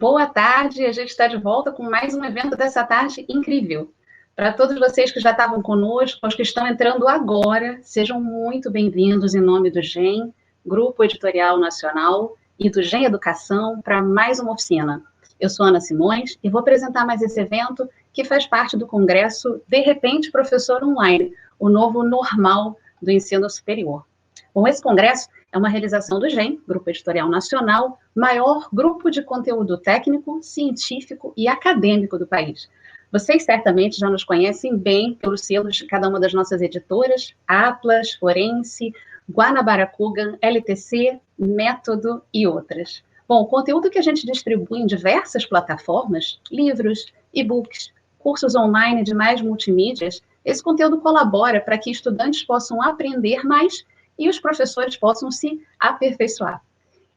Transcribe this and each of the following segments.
Boa tarde, a gente está de volta com mais um evento dessa tarde incrível. Para todos vocês que já estavam conosco, os que estão entrando agora, sejam muito bem-vindos em nome do GEM, Grupo Editorial Nacional, e do GEM Educação, para mais uma oficina. Eu sou Ana Simões e vou apresentar mais esse evento que faz parte do Congresso De Repente Professor Online, o novo normal do ensino superior. Bom, esse congresso é uma realização do GEM, Grupo Editorial Nacional, maior grupo de conteúdo técnico, científico e acadêmico do país. Vocês certamente já nos conhecem bem pelos selos de cada uma das nossas editoras, Atlas, Forense, Guanabara-Kugan, LTC, Método e outras. Bom, o conteúdo que a gente distribui em diversas plataformas, livros, e-books, cursos online de mais multimídias, esse conteúdo colabora para que estudantes possam aprender mais e os professores possam se aperfeiçoar.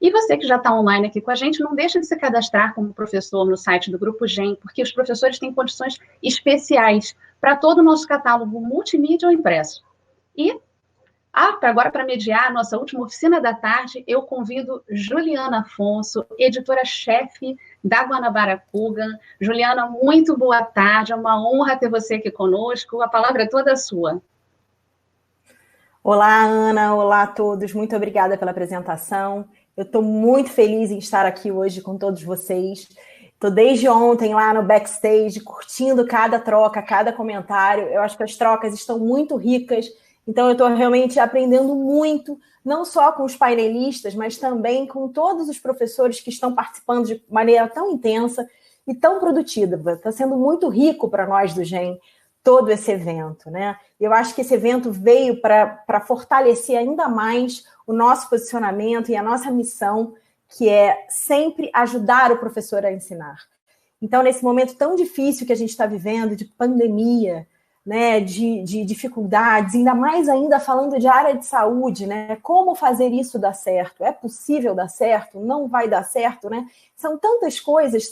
E você que já está online aqui com a gente, não deixa de se cadastrar como professor no site do Grupo GEM, porque os professores têm condições especiais para todo o nosso catálogo multimídia ou impresso. E, agora para mediar a nossa última oficina da tarde, eu convido Juliana Afonso, editora-chefe da Guanabara-Kugan. Juliana, muito boa tarde, é uma honra ter você aqui conosco, a palavra é toda sua. Olá, Ana. Olá a todos. Muito obrigada pela apresentação. Eu estou muito feliz em estar aqui hoje com todos vocês. Estou desde ontem lá no backstage, curtindo cada troca, cada comentário. Eu acho que as trocas estão muito ricas. Então, eu estou realmente aprendendo muito, não só com os painelistas, mas também com todos os professores que estão participando de maneira tão intensa e tão produtiva. Está sendo muito rico para nós do GEM todo esse evento, né? Eu acho que esse evento veio para fortalecer ainda mais o nosso posicionamento e a nossa missão, que é sempre ajudar o professor a ensinar. Então, nesse momento tão difícil que a gente está vivendo, de pandemia, né, de dificuldades, ainda mais ainda falando de área de saúde, né? Como fazer isso dar certo? É possível dar certo? Não vai dar certo, né? São tantas coisas,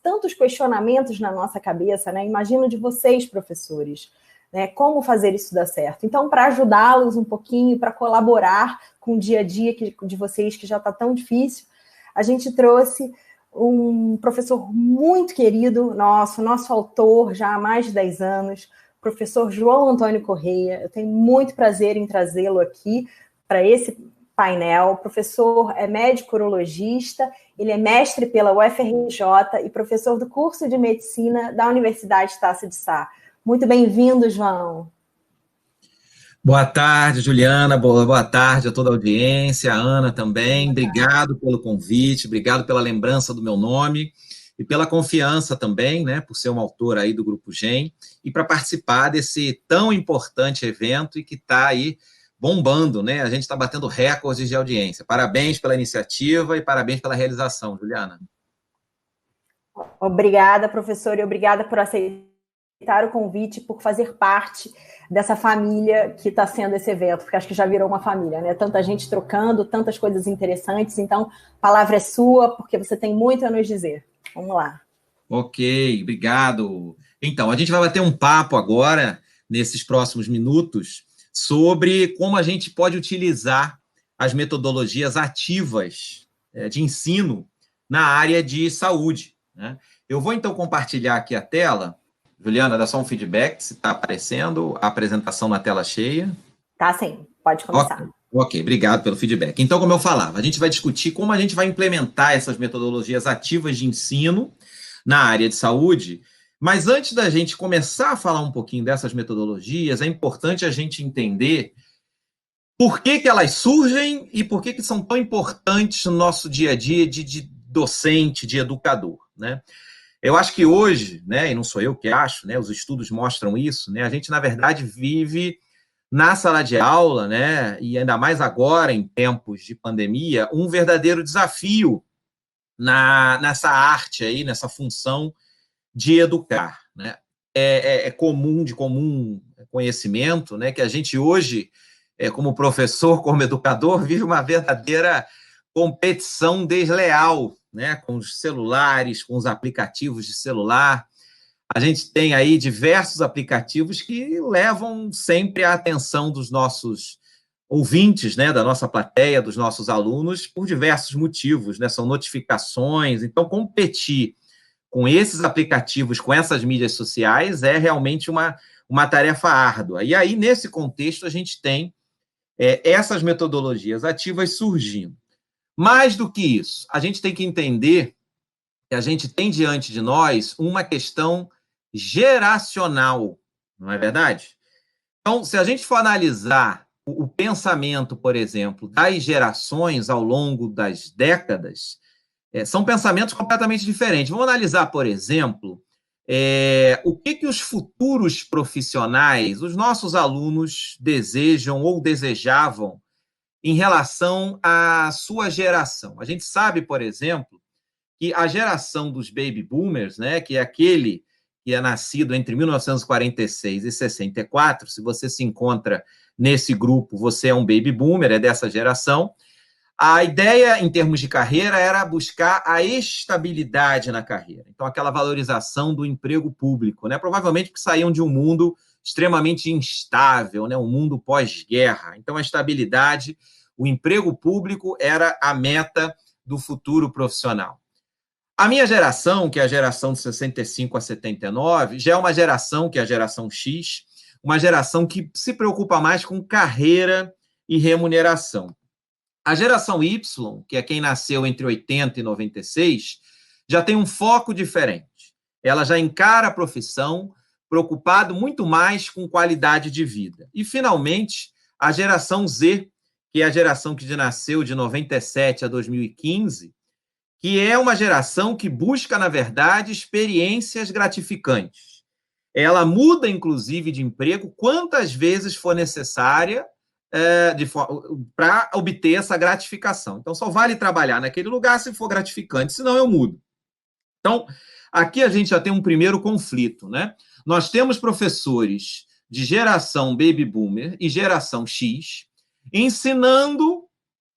tantos questionamentos na nossa cabeça, né? Imagino de vocês, professores, né? Como fazer isso dar certo? Então, para ajudá-los um pouquinho, para colaborar com o dia a dia de vocês, que já está tão difícil, a gente trouxe um professor muito querido nosso autor já há mais de 10 anos, professor João Antônio Correia. Eu tenho muito prazer em trazê-lo aqui para esse painel. O professor é médico urologista, ele é mestre pela UFRJ e professor do curso de medicina da Universidade Estácio de Sá. Muito bem-vindo, João. Boa tarde, Juliana, boa tarde a toda a audiência, a Ana também, obrigado pelo convite, obrigado pela lembrança do meu nome e pela confiança também, né, por ser uma autora aí do Grupo GEM e para participar desse tão importante evento e que está aí bombando, né, a gente está batendo recordes de audiência. Parabéns pela iniciativa e parabéns pela realização, Juliana. Obrigada, professor, e obrigada por aceitar o convite, por fazer parte dessa família que está sendo esse evento, porque acho que já virou uma família, né? Tanta gente trocando, tantas coisas interessantes, então a palavra é sua, porque você tem muito a nos dizer. Vamos lá. Ok, obrigado. Então, a gente vai bater um papo agora, nesses próximos minutos, sobre como a gente pode utilizar as metodologias ativas de ensino na área de saúde, né? Eu vou, então, compartilhar aqui a tela. Juliana, dá só um feedback, se está aparecendo a apresentação na tela cheia. Tá, sim. Pode começar. Ok, obrigado pelo feedback. Então, como eu falava, a gente vai discutir como a gente vai implementar essas metodologias ativas de ensino na área de saúde, mas antes da gente começar a falar um pouquinho dessas metodologias, é importante a gente entender por que elas surgem e por que são tão importantes no nosso dia a dia de docente, de educador, né? Eu acho que hoje, né, e não sou eu que acho, né, os estudos mostram isso, né, a gente, na verdade, vive na sala de aula, né, e ainda mais agora, em tempos de pandemia, um verdadeiro desafio nessa arte aí, nessa função de educar, né? É de comum conhecimento, né, que a gente hoje, como professor, como educador, vive uma verdadeira competição desleal, né, com os celulares, com os aplicativos de celular. A gente tem aí diversos aplicativos que levam sempre a atenção dos nossos ouvintes, né, da nossa plateia, dos nossos alunos, por diversos motivos, né? São notificações. Então, competir com esses aplicativos, com essas mídias sociais, é realmente uma tarefa árdua. E aí, nesse contexto, a gente tem essas metodologias ativas surgindo. Mais do que isso, a gente tem que entender que a gente tem diante de nós uma questão geracional, não é verdade? Então, se a gente for analisar o pensamento, por exemplo, das gerações ao longo das décadas, são pensamentos completamente diferentes. Vamos analisar, por exemplo, o que os futuros profissionais, os nossos alunos, desejam ou desejavam em relação à sua geração. A gente sabe, por exemplo, que a geração dos baby boomers, né, que é aquele que é nascido entre 1946 e 64, se você se encontra nesse grupo, você é um baby boomer, é dessa geração. A ideia, em termos de carreira, era buscar a estabilidade na carreira. Então, aquela valorização do emprego público, né? Provavelmente porque saíam de um mundo extremamente instável, né? Um mundo pós-guerra. Então, a estabilidade, o emprego público era a meta do futuro profissional. A minha geração, que é a geração de 65 a 79, já é uma geração, que é a geração X, uma geração que se preocupa mais com carreira e remuneração. A geração Y, que é quem nasceu entre 80 e 96, já tem um foco diferente. Ela já encara a profissão preocupado muito mais com qualidade de vida. E, finalmente, a geração Z, que é a geração que nasceu de 97 a 2015, que é uma geração que busca, na verdade, experiências gratificantes. Ela muda, inclusive, de emprego quantas vezes for necessária para obter essa gratificação. Então, só vale trabalhar naquele lugar se for gratificante, senão eu mudo. Então, aqui a gente já tem um primeiro conflito, né? Nós temos professores de geração baby boomer e geração X ensinando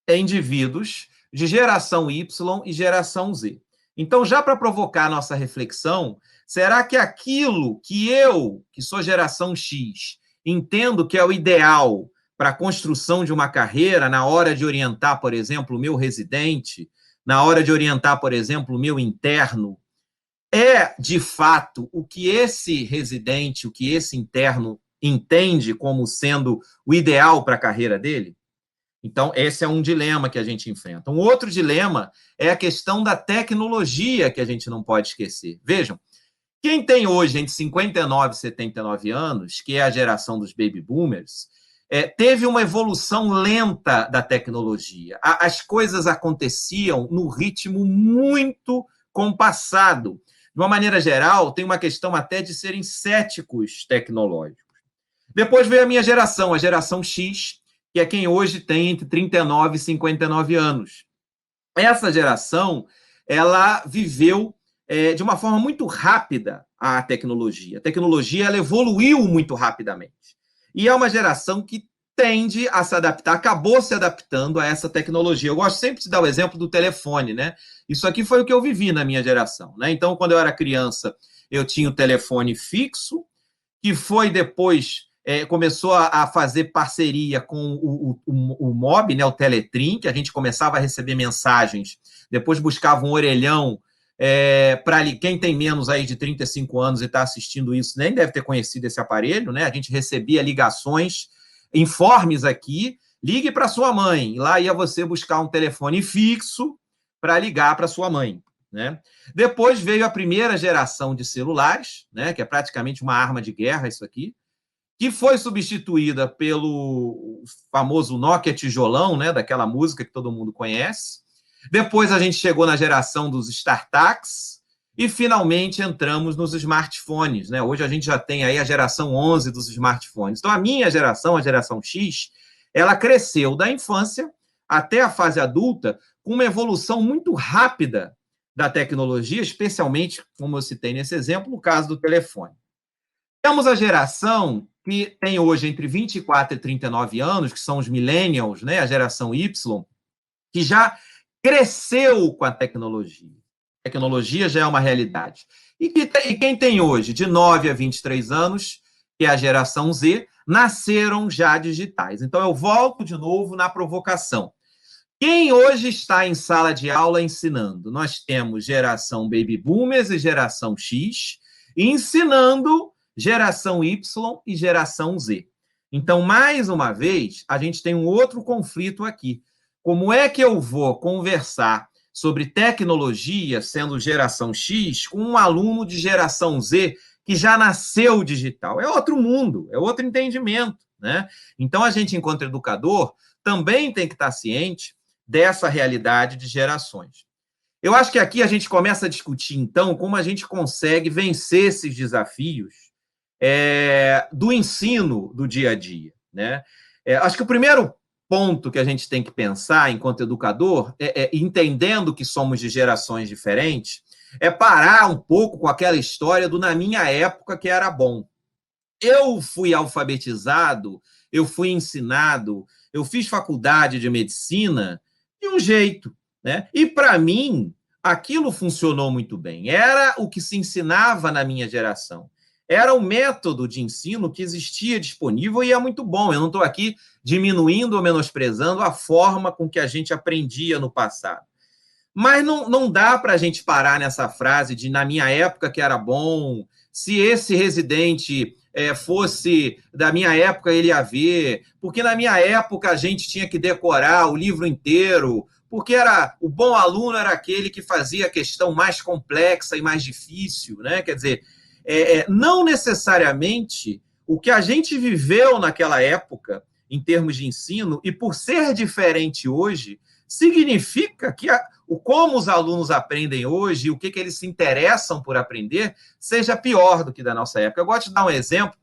indivíduos de geração Y e geração Z. Então, já para provocar a nossa reflexão, será que aquilo que eu, que sou geração X, entendo que é o ideal para a construção de uma carreira, na hora de orientar, por exemplo, o meu residente, na hora de orientar, por exemplo, o meu interno, é, de fato, o que esse residente, o que esse interno entende como sendo o ideal para a carreira dele? Então, esse é um dilema que a gente enfrenta. Um outro dilema é a questão da tecnologia, que a gente não pode esquecer. Vejam, quem tem hoje entre 59 e 79 anos, que é a geração dos baby boomers, teve uma evolução lenta da tecnologia. As coisas aconteciam no ritmo muito compassado. De uma maneira geral, tem uma questão até de serem céticos tecnológicos. Depois veio a minha geração, a geração X, que é quem hoje tem entre 39 e 59 anos. Essa geração, ela viveu de uma forma muito rápida a tecnologia. A tecnologia, ela evoluiu muito rapidamente. E é uma geração que tende a se adaptar, acabou se adaptando a essa tecnologia. Eu gosto sempre de dar o exemplo do telefone, né? Isso aqui foi o que eu vivi na minha geração, né? Então, quando eu era criança, eu tinha o telefone fixo, que foi depois, começou a fazer parceria com o MOB, né? O Teletrim, que a gente começava a receber mensagens, depois buscava um orelhão, para quem tem menos aí de 35 anos e está assistindo isso, nem deve ter conhecido esse aparelho, né? A gente recebia ligações, informes aqui, ligue para sua mãe. Lá ia você buscar um telefone fixo para ligar para sua mãe, né? Depois veio a primeira geração de celulares, né? Que é praticamente uma arma de guerra isso aqui, que foi substituída pelo famoso Nokia tijolão, né? Daquela música que todo mundo conhece. Depois a gente chegou na geração dos StarTACs e, finalmente, entramos nos smartphones, né? Hoje a gente já tem aí a geração 11 dos smartphones. Então, a minha geração, a geração X, ela cresceu da infância até a fase adulta com uma evolução muito rápida da tecnologia, especialmente, como eu citei nesse exemplo, no caso do telefone. Temos a geração que tem hoje entre 24 e 39 anos, que são os millennials, né? A geração Y, que já cresceu com a tecnologia. A tecnologia já é uma realidade. E quem tem hoje de 9 a 23 anos, que é a geração Z, nasceram já digitais. Então, eu volto de novo na provocação. Quem hoje está em sala de aula ensinando? Nós temos geração Baby Boomers e geração X, ensinando geração Y e geração Z. Então, mais uma vez, a gente tem um outro conflito aqui. Como é que eu vou conversar sobre tecnologia, sendo geração X, com um aluno de geração Z que já nasceu digital? É outro mundo, é outro entendimento, né? Então, a gente, enquanto educador, também tem que estar ciente dessa realidade de gerações. Eu acho que aqui a gente começa a discutir, então, como a gente consegue vencer esses desafios do ensino do dia a dia, né? Acho que o primeiro ponto que a gente tem que pensar enquanto educador, entendendo que somos de gerações diferentes, é parar um pouco com aquela história do na minha época que era bom. Eu fui alfabetizado, eu fui ensinado, eu fiz faculdade de medicina de um jeito, né? E, para mim, aquilo funcionou muito bem. Era o que se ensinava na minha geração. Era o método de ensino que existia disponível e é muito bom. Eu não estou aqui diminuindo ou menosprezando a forma com que a gente aprendia no passado. Mas não dá para a gente parar nessa frase de na minha época que era bom, se esse residente fosse da minha época, ele ia ver, porque na minha época a gente tinha que decorar o livro inteiro, porque o bom aluno era aquele que fazia a questão mais complexa e mais difícil, né? Quer dizer, não necessariamente o que a gente viveu naquela época, em termos de ensino, e por ser diferente hoje, significa que como os alunos aprendem hoje, o que eles se interessam por aprender, seja pior do que da nossa época. Eu gosto de dar um exemplo.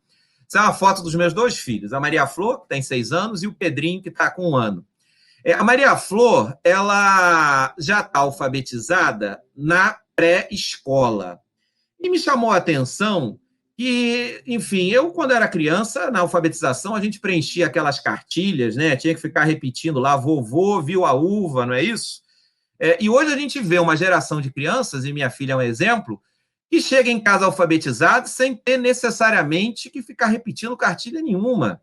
Essa é uma foto dos meus 2 filhos, a Maria Flor, que tem 6 anos, e o Pedrinho, que está com 1 ano. A Maria Flor, ela já está alfabetizada na pré-escola. E me chamou a atenção que, enfim, eu, quando era criança, na alfabetização, a gente preenchia aquelas cartilhas, né? Tinha que ficar repetindo lá, vovô viu a uva, não é isso? E hoje a gente vê uma geração de crianças, e minha filha é um exemplo, que chega em casa alfabetizado sem ter necessariamente que ficar repetindo cartilha nenhuma.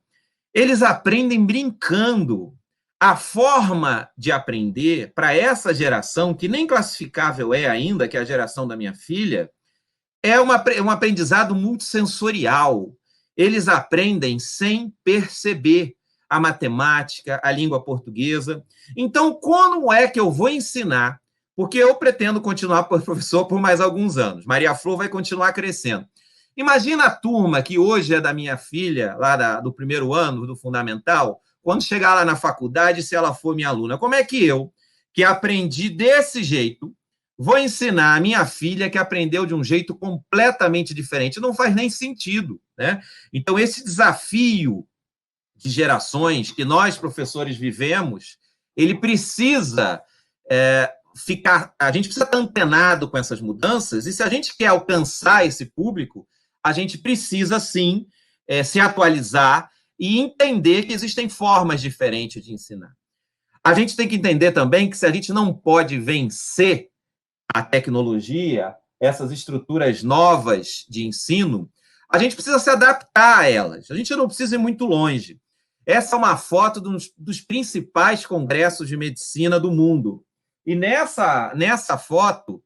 Eles aprendem brincando. A forma de aprender para essa geração, que nem classificável é ainda, que é a geração da minha filha, é um aprendizado multissensorial. Eles aprendem sem perceber a matemática, a língua portuguesa. Então, como é que eu vou ensinar? Porque eu pretendo continuar professor por mais alguns anos. Maria Flor vai continuar crescendo. Imagina a turma que hoje é da minha filha, lá do primeiro ano, do fundamental, quando chegar lá na faculdade, se ela for minha aluna. Como é que eu, que aprendi desse jeito, vou ensinar a minha filha que aprendeu de um jeito completamente diferente? Não faz nem sentido, né? Então, esse desafio de gerações que nós, professores, vivemos, ele precisa a gente precisa estar antenado com essas mudanças, e se a gente quer alcançar esse público, a gente precisa, sim, se atualizar e entender que existem formas diferentes de ensinar. A gente tem que entender também que se a gente não pode vencer a tecnologia, essas estruturas novas de ensino, a gente precisa se adaptar a elas. A gente não precisa ir muito longe. Essa é uma foto dos principais congressos de medicina do mundo. E nessa foto,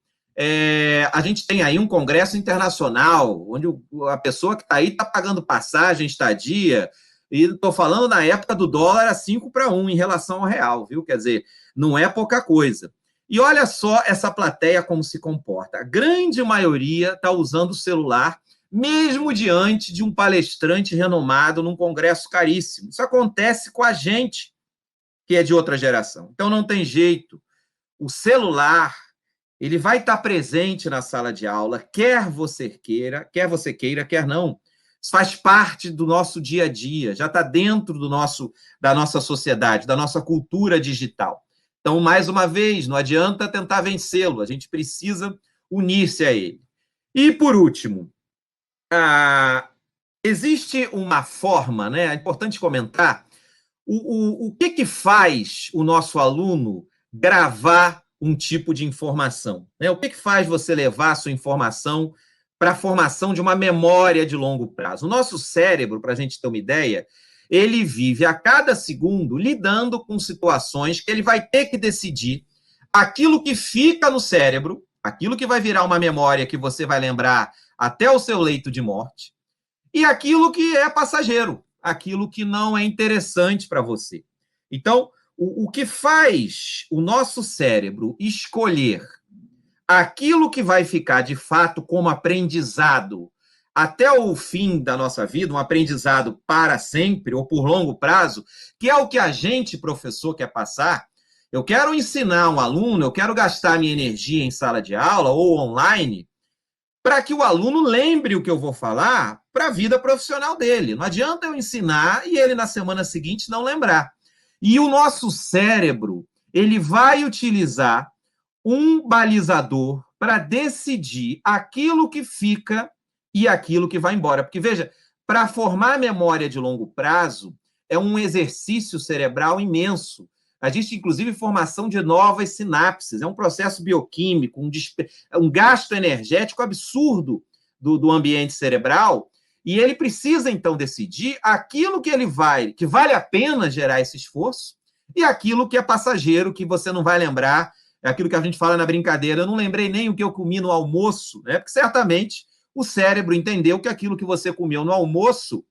a gente tem aí um congresso internacional, onde a pessoa que está aí está pagando passagem, estadia, e estou falando na época do dólar a 5-1 em relação ao real, viu? Quer dizer, não é pouca coisa. E olha só essa plateia como se comporta. A grande maioria está usando o celular, mesmo diante de um palestrante renomado num congresso caríssimo. Isso acontece com a gente, que é de outra geração. Então, não tem jeito. O celular, ele vai estar presente na sala de aula, quer você queira, quer não. Isso faz parte do nosso dia a dia, já está dentro da nossa sociedade, da nossa cultura digital. Então, mais uma vez, não adianta tentar vencê-lo, a gente precisa unir-se a ele. E, por último, existe uma forma, né? É importante comentar, o que faz o nosso aluno gravar um tipo de informação, né? O que faz você levar a sua informação para a formação de uma memória de longo prazo. O nosso cérebro, para a gente ter uma ideia, ele vive a cada segundo lidando com situações que ele vai ter que decidir aquilo que fica no cérebro, aquilo que vai virar uma memória que você vai lembrar até o seu leito de morte, e aquilo que é passageiro, aquilo que não é interessante para você. Então, o que faz o nosso cérebro escolher aquilo que vai ficar, de fato, como aprendizado até o fim da nossa vida, um aprendizado para sempre ou por longo prazo, que é o que a gente, professor, quer passar. Eu quero ensinar um aluno, eu quero gastar minha energia em sala de aula ou online para que o aluno lembre o que eu vou falar para a vida profissional dele. Não adianta eu ensinar e ele, na semana seguinte, não lembrar. E o nosso cérebro, ele vai utilizar um balizador para decidir aquilo que fica e aquilo que vai embora. Porque, veja, para formar memória de longo prazo, é um exercício cerebral imenso. Existe, inclusive, formação de novas sinapses. É um processo bioquímico, um gasto energético absurdo do ambiente cerebral. E ele precisa, então, decidir aquilo que vale a pena gerar esse esforço e aquilo que é passageiro, que você não vai lembrar. É aquilo que a gente fala na brincadeira. Eu não lembrei nem o que eu comi no almoço, né? Porque certamente o cérebro entendeu que aquilo que você comeu no almoço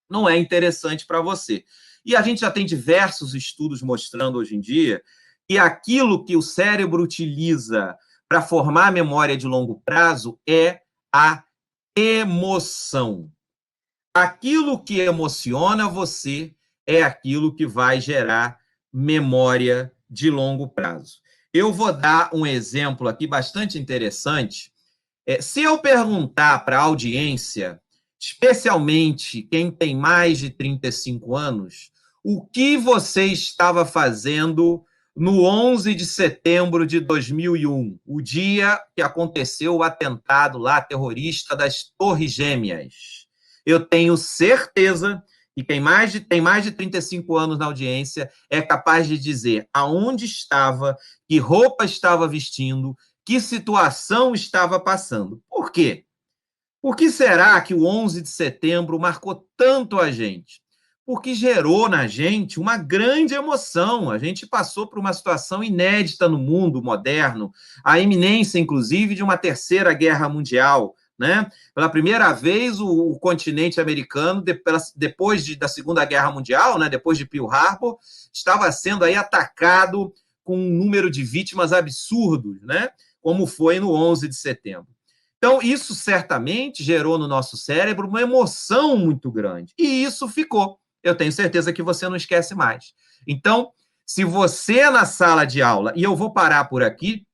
não é interessante para você. E a gente já tem diversos estudos mostrando hoje em dia que aquilo que o cérebro utiliza para formar memória de longo prazo é a emoção. Aquilo que emociona você é aquilo que vai gerar memória de longo prazo. Eu vou dar um exemplo aqui bastante interessante. Se eu perguntar para a audiência, especialmente quem tem mais de 35 anos, o que você estava fazendo no 11 de setembro de 2001, o dia que aconteceu o atentado lá terrorista das Torres Gêmeas? Eu tenho certeza que quem tem mais de 35 anos na audiência é capaz de dizer aonde estava, que roupa estava vestindo, que situação estava passando. Por quê? Por que será que o 11 de setembro marcou tanto a gente? Porque gerou na gente uma grande emoção. A gente passou por uma situação inédita no mundo moderno, a iminência, inclusive, de uma terceira guerra mundial, né? Pela primeira vez, o continente americano, depois da Segunda Guerra Mundial, né, depois de Pearl Harbor, estava sendo aí atacado com um número de vítimas absurdos, né? Como foi no 11 de setembro. Então, isso certamente gerou no nosso cérebro uma emoção muito grande. E isso ficou. Eu tenho certeza que você não esquece mais. Então, se você na sala de aula, e eu vou parar por aqui,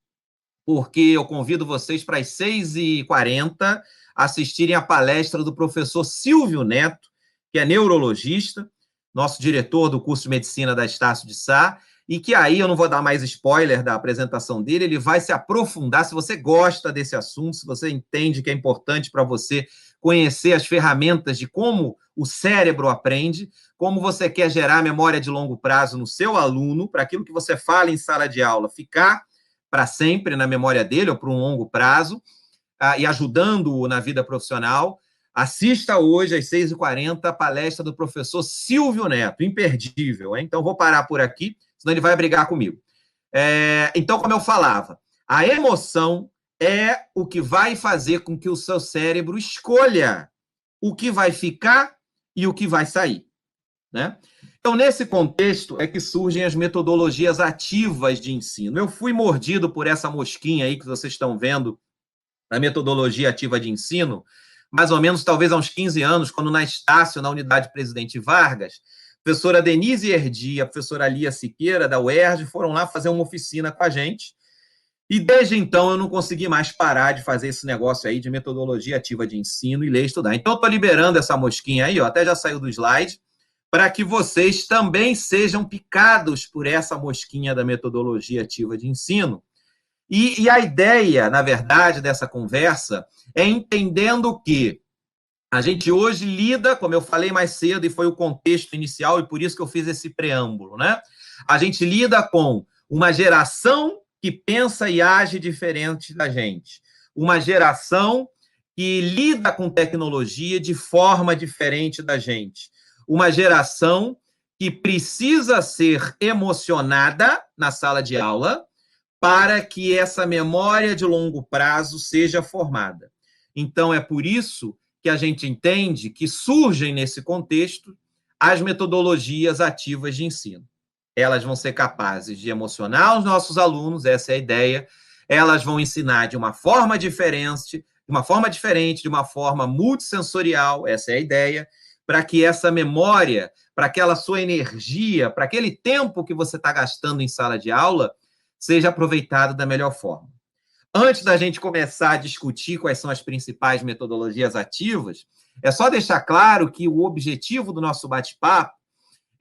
porque eu convido vocês para as 6h40 assistirem a palestra do professor Silvio Neto, que é neurologista, nosso diretor do curso de medicina da Estácio de Sá, e que aí eu não vou dar mais spoiler da apresentação dele, ele vai se aprofundar. Se você gosta desse assunto, se você entende que é importante para você conhecer as ferramentas de como o cérebro aprende, como você quer gerar memória de longo prazo no seu aluno, para aquilo que você fala em sala de aula ficar para sempre na memória dele ou por um longo prazo, e ajudando-o na vida profissional, assista hoje às 6h40 a palestra do professor Silvio Neto, imperdível, hein? Então vou parar por aqui, senão ele vai brigar comigo. Então, como eu falava, a emoção é o que vai fazer com que o seu cérebro escolha o que vai ficar e o que vai sair, né? Então, nesse contexto é que surgem as metodologias ativas de ensino. Eu fui mordido por essa mosquinha aí que vocês estão vendo na metodologia ativa de ensino, mais ou menos, talvez há uns 15 anos, quando na Estácio, na unidade Presidente Vargas, a professora Denise Erdi e a professora Lia Siqueira, da UERJ, foram lá fazer uma oficina com a gente. E desde então eu não consegui mais parar de fazer esse negócio aí de metodologia ativa de ensino e ler e estudar. Então eu estou liberando essa mosquinha aí, ó, até já saiu do slide, para que vocês também sejam picados por essa mosquinha da metodologia ativa de ensino. E a ideia, na verdade, dessa conversa é entendendo que a gente hoje lida, como eu falei mais cedo, e foi o contexto inicial, e por isso que eu fiz esse preâmbulo, né? A gente lida com uma geração que pensa e age diferente da gente. Uma geração que lida com tecnologia de forma diferente da gente. Uma geração que precisa ser emocionada na sala de aula para que essa memória de longo prazo seja formada. Então, é por isso que a gente entende que surgem nesse contexto as metodologias ativas de ensino. Elas vão ser capazes de emocionar os nossos alunos, essa é a ideia. Elas vão ensinar de uma forma diferente, de uma forma multissensorial, essa é a ideia, para que essa memória, para aquela sua energia, para aquele tempo que você está gastando em sala de aula, seja aproveitado da melhor forma. Antes da gente começar a discutir quais são as principais metodologias ativas, é só deixar claro que o objetivo do nosso bate-papo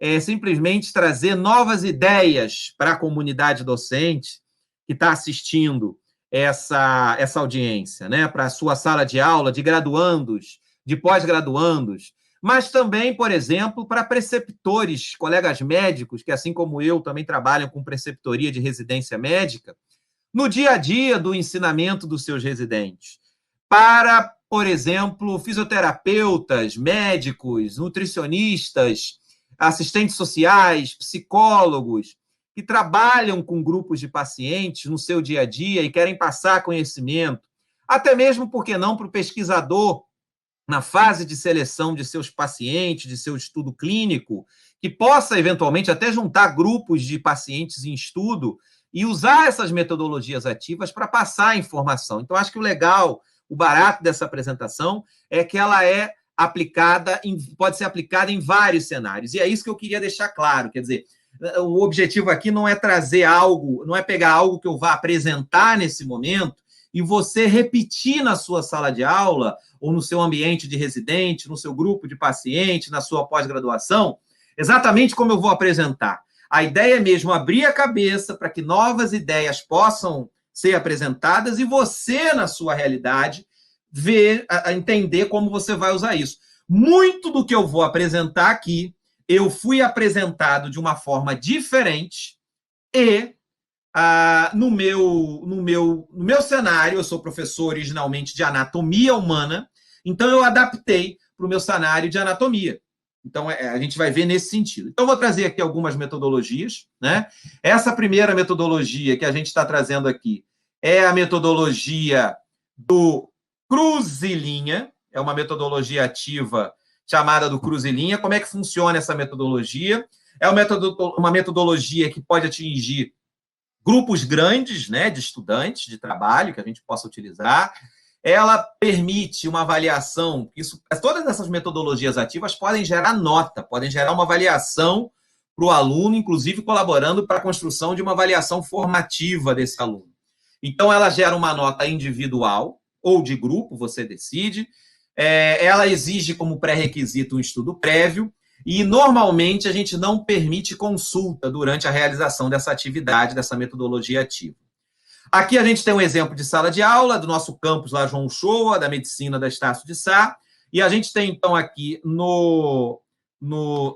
é simplesmente trazer novas ideias para a comunidade docente que está assistindo essa audiência, né? Para a sua sala de aula, de graduandos, de pós-graduandos, mas também, por exemplo, para preceptores, colegas médicos, que, assim como eu, também trabalham com preceptoria de residência médica, no dia a dia do ensinamento dos seus residentes. Para, por exemplo, fisioterapeutas, médicos, nutricionistas, assistentes sociais, psicólogos, que trabalham com grupos de pacientes no seu dia a dia e querem passar conhecimento, até mesmo, por que não, para o pesquisador, na fase de seleção de seus pacientes, de seu estudo clínico, que possa, eventualmente, até juntar grupos de pacientes em estudo e usar essas metodologias ativas para passar a informação. Então, acho que o legal, o barato dessa apresentação é que ela pode ser aplicada em vários cenários. E é isso que eu queria deixar claro. Quer dizer, o objetivo aqui não é trazer algo, não é pegar algo que eu vá apresentar nesse momento e você repetir na sua sala de aula ou no seu ambiente de residente, no seu grupo de paciente, na sua pós-graduação, exatamente como eu vou apresentar. A ideia é mesmo abrir a cabeça para que novas ideias possam ser apresentadas e você, na sua realidade, entender como você vai usar isso. Muito do que eu vou apresentar aqui, eu fui apresentado de uma forma diferente e no meu cenário, eu sou professor originalmente de anatomia humana, então eu adaptei para o meu cenário de anatomia. Então, a gente vai ver nesse sentido. Então, eu vou trazer aqui algumas metodologias, né? Essa primeira metodologia que a gente está trazendo aqui é a metodologia do Cruzilinha, é uma metodologia ativa chamada do Cruzilinha. Como é que funciona essa metodologia? É uma metodologia que pode atingir grupos grandes, né, de estudantes de trabalho que a gente possa utilizar. Ela permite uma avaliação. Todas essas metodologias ativas podem gerar nota, podem gerar uma avaliação para o aluno, inclusive colaborando para a construção de uma avaliação formativa desse aluno. Então, ela gera uma nota individual ou de grupo, você decide. Ela exige como pré-requisito um estudo prévio e, normalmente, a gente não permite consulta durante a realização dessa atividade, dessa metodologia ativa. Aqui a gente tem um exemplo de sala de aula do nosso campus lá, João Uchoa, da Medicina da Estácio de Sá, e a gente tem, então, aqui no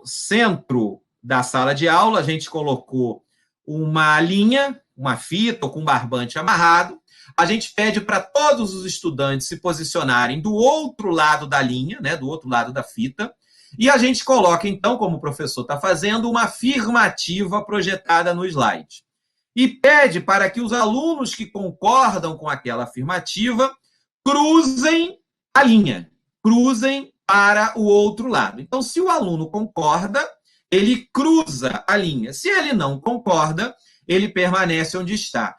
centro da sala de aula, a gente colocou uma linha, uma fita ou com um barbante amarrado. A gente pede para todos os estudantes se posicionarem do outro lado da linha, né, do outro lado da fita, e a gente coloca, então, como o professor está fazendo, uma afirmativa projetada no slide. E pede para que os alunos que concordam com aquela afirmativa cruzem a linha, cruzem para o outro lado. Então, se o aluno concorda, ele cruza a linha. Se ele não concorda, ele permanece onde está.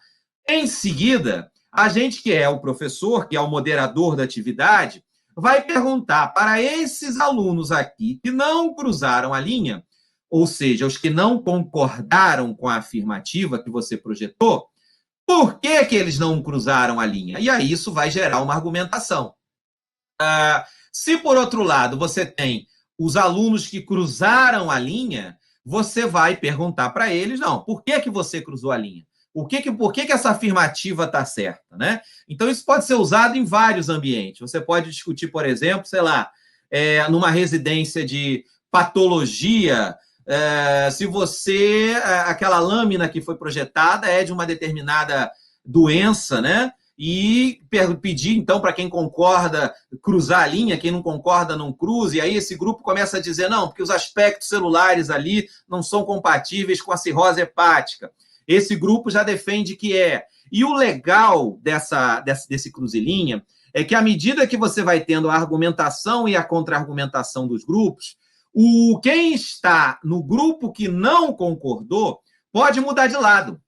Em seguida, a gente, que é o professor, que é o moderador da atividade, vai perguntar para esses alunos aqui que não cruzaram a linha, ou seja, os que não concordaram com a afirmativa que você projetou, por que eles não cruzaram a linha? E aí isso vai gerar uma argumentação. Se, por outro lado, você tem os alunos que cruzaram a linha, você vai perguntar para eles, não, por que você cruzou a linha? Por que essa afirmativa está certa, né? Então, isso pode ser usado em vários ambientes. Você pode discutir, por exemplo, sei lá, numa residência de patologia, se aquela lâmina que foi projetada é de uma determinada doença, né? e pedir, então, para quem concorda, cruzar a linha, quem não concorda, não cruze, e aí esse grupo começa a dizer, não, porque os aspectos celulares ali não são compatíveis com a cirrose hepática. Esse grupo já defende que é. E o legal desse cruze-linha é que, à medida que você vai tendo a argumentação e a contra-argumentação dos grupos, quem está no grupo que não concordou pode mudar de lado.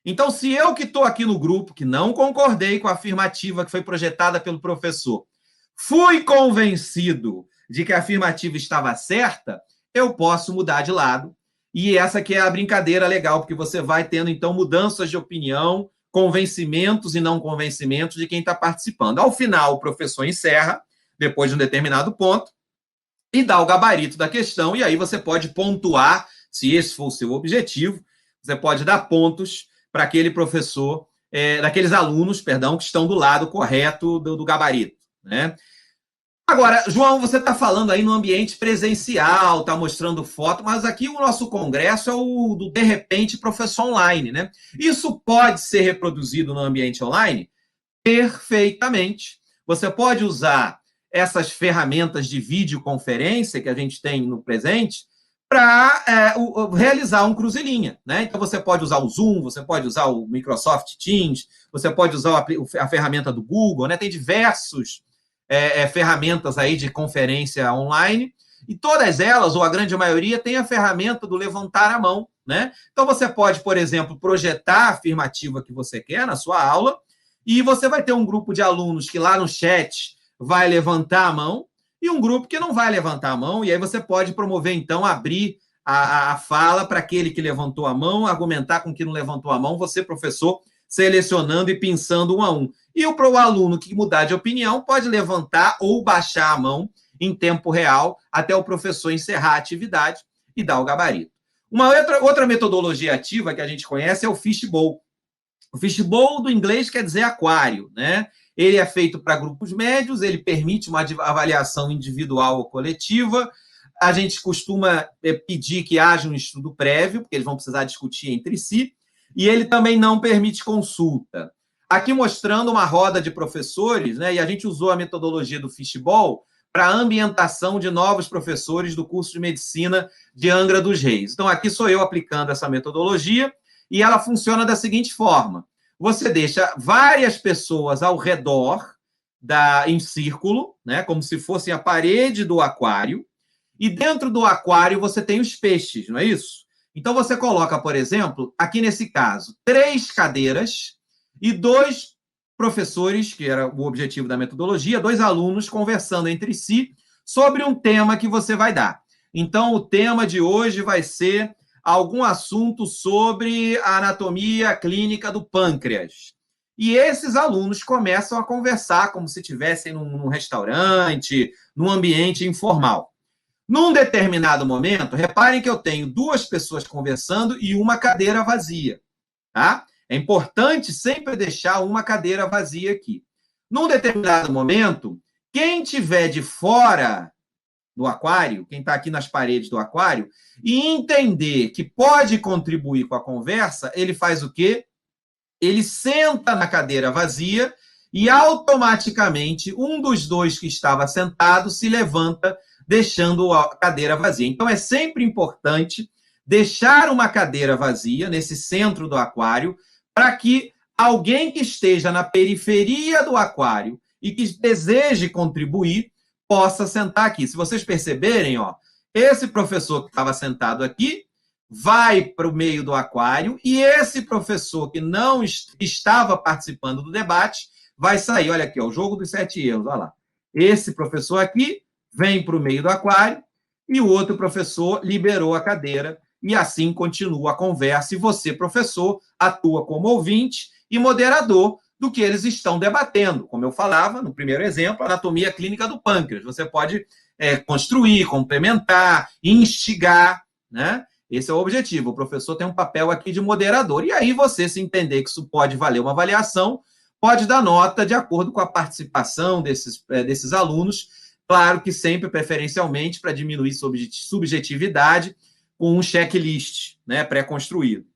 Então, se eu que estou aqui no grupo, que não concordei com a afirmativa que foi projetada pelo professor, fui convencido de que a afirmativa estava certa, eu posso mudar de lado. E essa que é a brincadeira legal, porque você vai tendo, então, mudanças de opinião, convencimentos e não convencimentos de quem está participando. Ao final, o professor encerra, depois de um determinado ponto, e dá o gabarito da questão, e aí você pode pontuar, se esse for o seu objetivo, você pode dar pontos para aquele professor, daqueles alunos, perdão, que estão do lado correto do gabarito, né? Agora, João, você está falando aí no ambiente presencial, está mostrando foto, mas aqui o nosso congresso é o do, de repente, professor online, né? Isso pode ser reproduzido no ambiente online? Perfeitamente. Você pode usar essas ferramentas de videoconferência que a gente tem no presente para realizar um cruze-linha, né? Então, você pode usar o Zoom, você pode usar o Microsoft Teams, você pode usar a ferramenta do Google, né? Tem diversos ferramentas aí de conferência online, e todas elas, ou a grande maioria, tem a ferramenta do levantar a mão, né? Então, você pode, por exemplo, projetar a afirmativa que você quer na sua aula, e você vai ter um grupo de alunos que lá no chat vai levantar a mão, e um grupo que não vai levantar a mão, e aí você pode promover, então, abrir a fala para aquele que levantou a mão, argumentar com quem não levantou a mão, você, professor, selecionando e pensando um a um. E o aluno que mudar de opinião pode levantar ou baixar a mão em tempo real até o professor encerrar a atividade e dar o gabarito. Uma outra metodologia ativa que a gente conhece é o fishbowl. O fishbowl do inglês quer dizer aquário, né? Ele é feito para grupos médios, ele permite uma avaliação individual ou coletiva. A gente costuma pedir que haja um estudo prévio, porque eles vão precisar discutir entre si, e ele também não permite consulta. Aqui mostrando uma roda de professores, né? E a gente usou a metodologia do fishbowl para a ambientação de novos professores do curso de medicina de Angra dos Reis. Então, aqui sou eu aplicando essa metodologia, e ela funciona da seguinte forma. Você deixa várias pessoas ao redor em círculo, né, como se fossem a parede do aquário, e dentro do aquário você tem os peixes, não é isso? Então, você coloca, por exemplo, aqui nesse caso, 3 cadeiras e 2 professores, que era o objetivo da metodologia, 2 alunos conversando entre si sobre um tema que você vai dar. Então, o tema de hoje vai ser algum assunto sobre a anatomia clínica do pâncreas. E esses alunos começam a conversar como se estivessem num restaurante, num ambiente informal. Num determinado momento, reparem que eu tenho 2 pessoas conversando e uma cadeira vazia, tá? É importante sempre deixar uma cadeira vazia aqui. Num determinado momento, quem tiver de fora do aquário, quem está aqui nas paredes do aquário, e entender que pode contribuir com a conversa, ele faz o quê? Ele senta na cadeira vazia e automaticamente um dos 2 que estava sentado se levanta, deixando a cadeira vazia. Então, é sempre importante deixar uma cadeira vazia nesse centro do aquário para que alguém que esteja na periferia do aquário e que deseje contribuir possa sentar aqui. Se vocês perceberem, ó, esse professor que estava sentado aqui vai para o meio do aquário e esse professor que não estava participando do debate vai sair. Olha aqui, ó, o jogo dos 7 erros, olha lá. Esse professor aqui vem para o meio do aquário e o outro professor liberou a cadeira e assim continua a conversa e você, professor, atua como ouvinte e moderador do que eles estão debatendo. Como eu falava no primeiro exemplo, a anatomia clínica do pâncreas. Você pode construir, complementar, instigar, né? Esse é o objetivo. O professor tem um papel aqui de moderador. E aí você, se entender que isso pode valer uma avaliação, pode dar nota de acordo com a participação desses alunos, claro que sempre, preferencialmente, para diminuir subjetividade, com um checklist, né, pré-construído.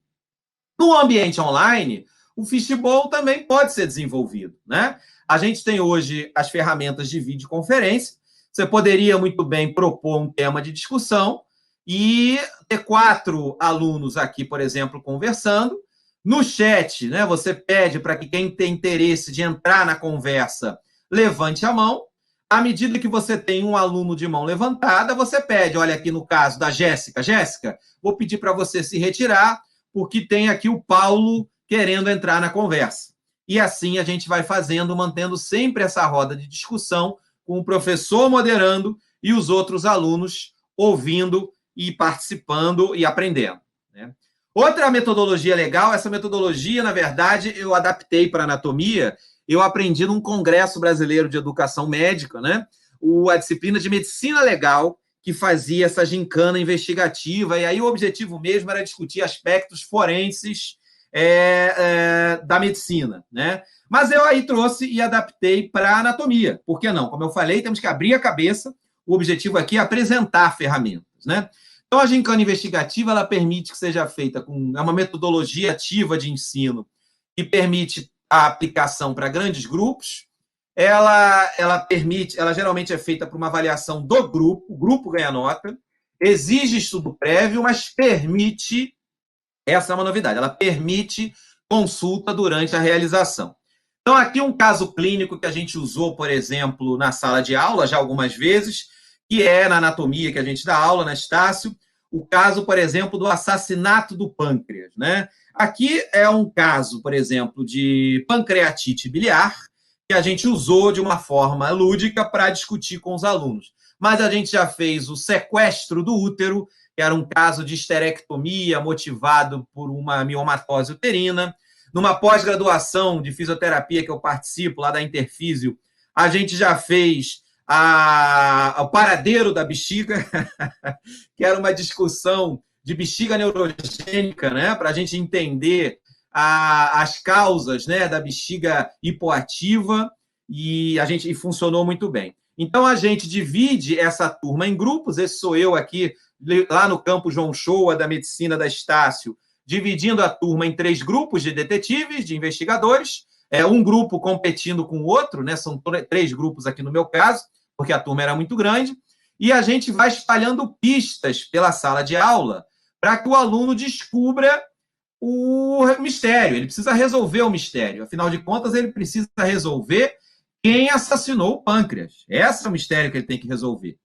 No ambiente online, o fishbowl também pode ser desenvolvido, né? A gente tem hoje as ferramentas de videoconferência. Você poderia muito bem propor um tema de discussão e ter 4 alunos aqui, por exemplo, conversando. No chat, né, você pede para que quem tem interesse de entrar na conversa levante a mão. À medida que você tem um aluno de mão levantada, você pede, olha aqui no caso da Jéssica, Jéssica, vou pedir para você se retirar, porque tem aqui o Paulo querendo entrar na conversa. E assim a gente vai fazendo, mantendo sempre essa roda de discussão, com o professor moderando e os outros alunos ouvindo e participando e aprendendo, né? Outra metodologia legal, essa metodologia, na verdade, eu adaptei para anatomia, eu aprendi num Congresso Brasileiro de Educação Médica, né? A disciplina de Medicina Legal, que fazia essa gincana investigativa, e aí o objetivo mesmo era discutir aspectos forenses da medicina, né? Mas eu aí trouxe e adaptei para anatomia. Por que não? Como eu falei, temos que abrir a cabeça, o objetivo aqui é apresentar ferramentas, né? Então, a gincana investigativa, ela permite que seja feita é uma metodologia ativa de ensino que permite a aplicação para grandes grupos. Ela geralmente é feita por uma avaliação do grupo, o grupo ganha nota, exige estudo prévio, mas permite, essa é uma novidade, ela permite consulta durante a realização. Então, aqui um caso clínico que a gente usou, por exemplo, na sala de aula já algumas vezes, que é na anatomia que a gente dá aula, na Estácio, o caso, por exemplo, do assassinato do pâncreas, né? Aqui é um caso, por exemplo, de pancreatite biliar, que a gente usou de uma forma lúdica para discutir com os alunos. Mas a gente já fez o sequestro do útero, que era um caso de esterectomia motivado por uma miomatose uterina. Numa pós-graduação de fisioterapia que eu participo, lá da Interfísio, a gente já fez o paradeiro da bexiga, que era uma discussão de bexiga neurogênica, né, para a gente entender as causas, né, da bexiga hipoativa, e funcionou muito bem. Então, a gente divide essa turma em grupos, esse sou eu aqui, lá no campo João Shoa, da Medicina da Estácio, dividindo a turma em 3 grupos de detetives, de investigadores, um grupo competindo com o outro, né, são 3 grupos aqui no meu caso, porque a turma era muito grande, e a gente vai espalhando pistas pela sala de aula para que o aluno descubra o mistério. Ele precisa resolver o mistério. Afinal de contas, ele precisa resolver quem assassinou o pâncreas. Esse é o mistério que ele tem que resolver.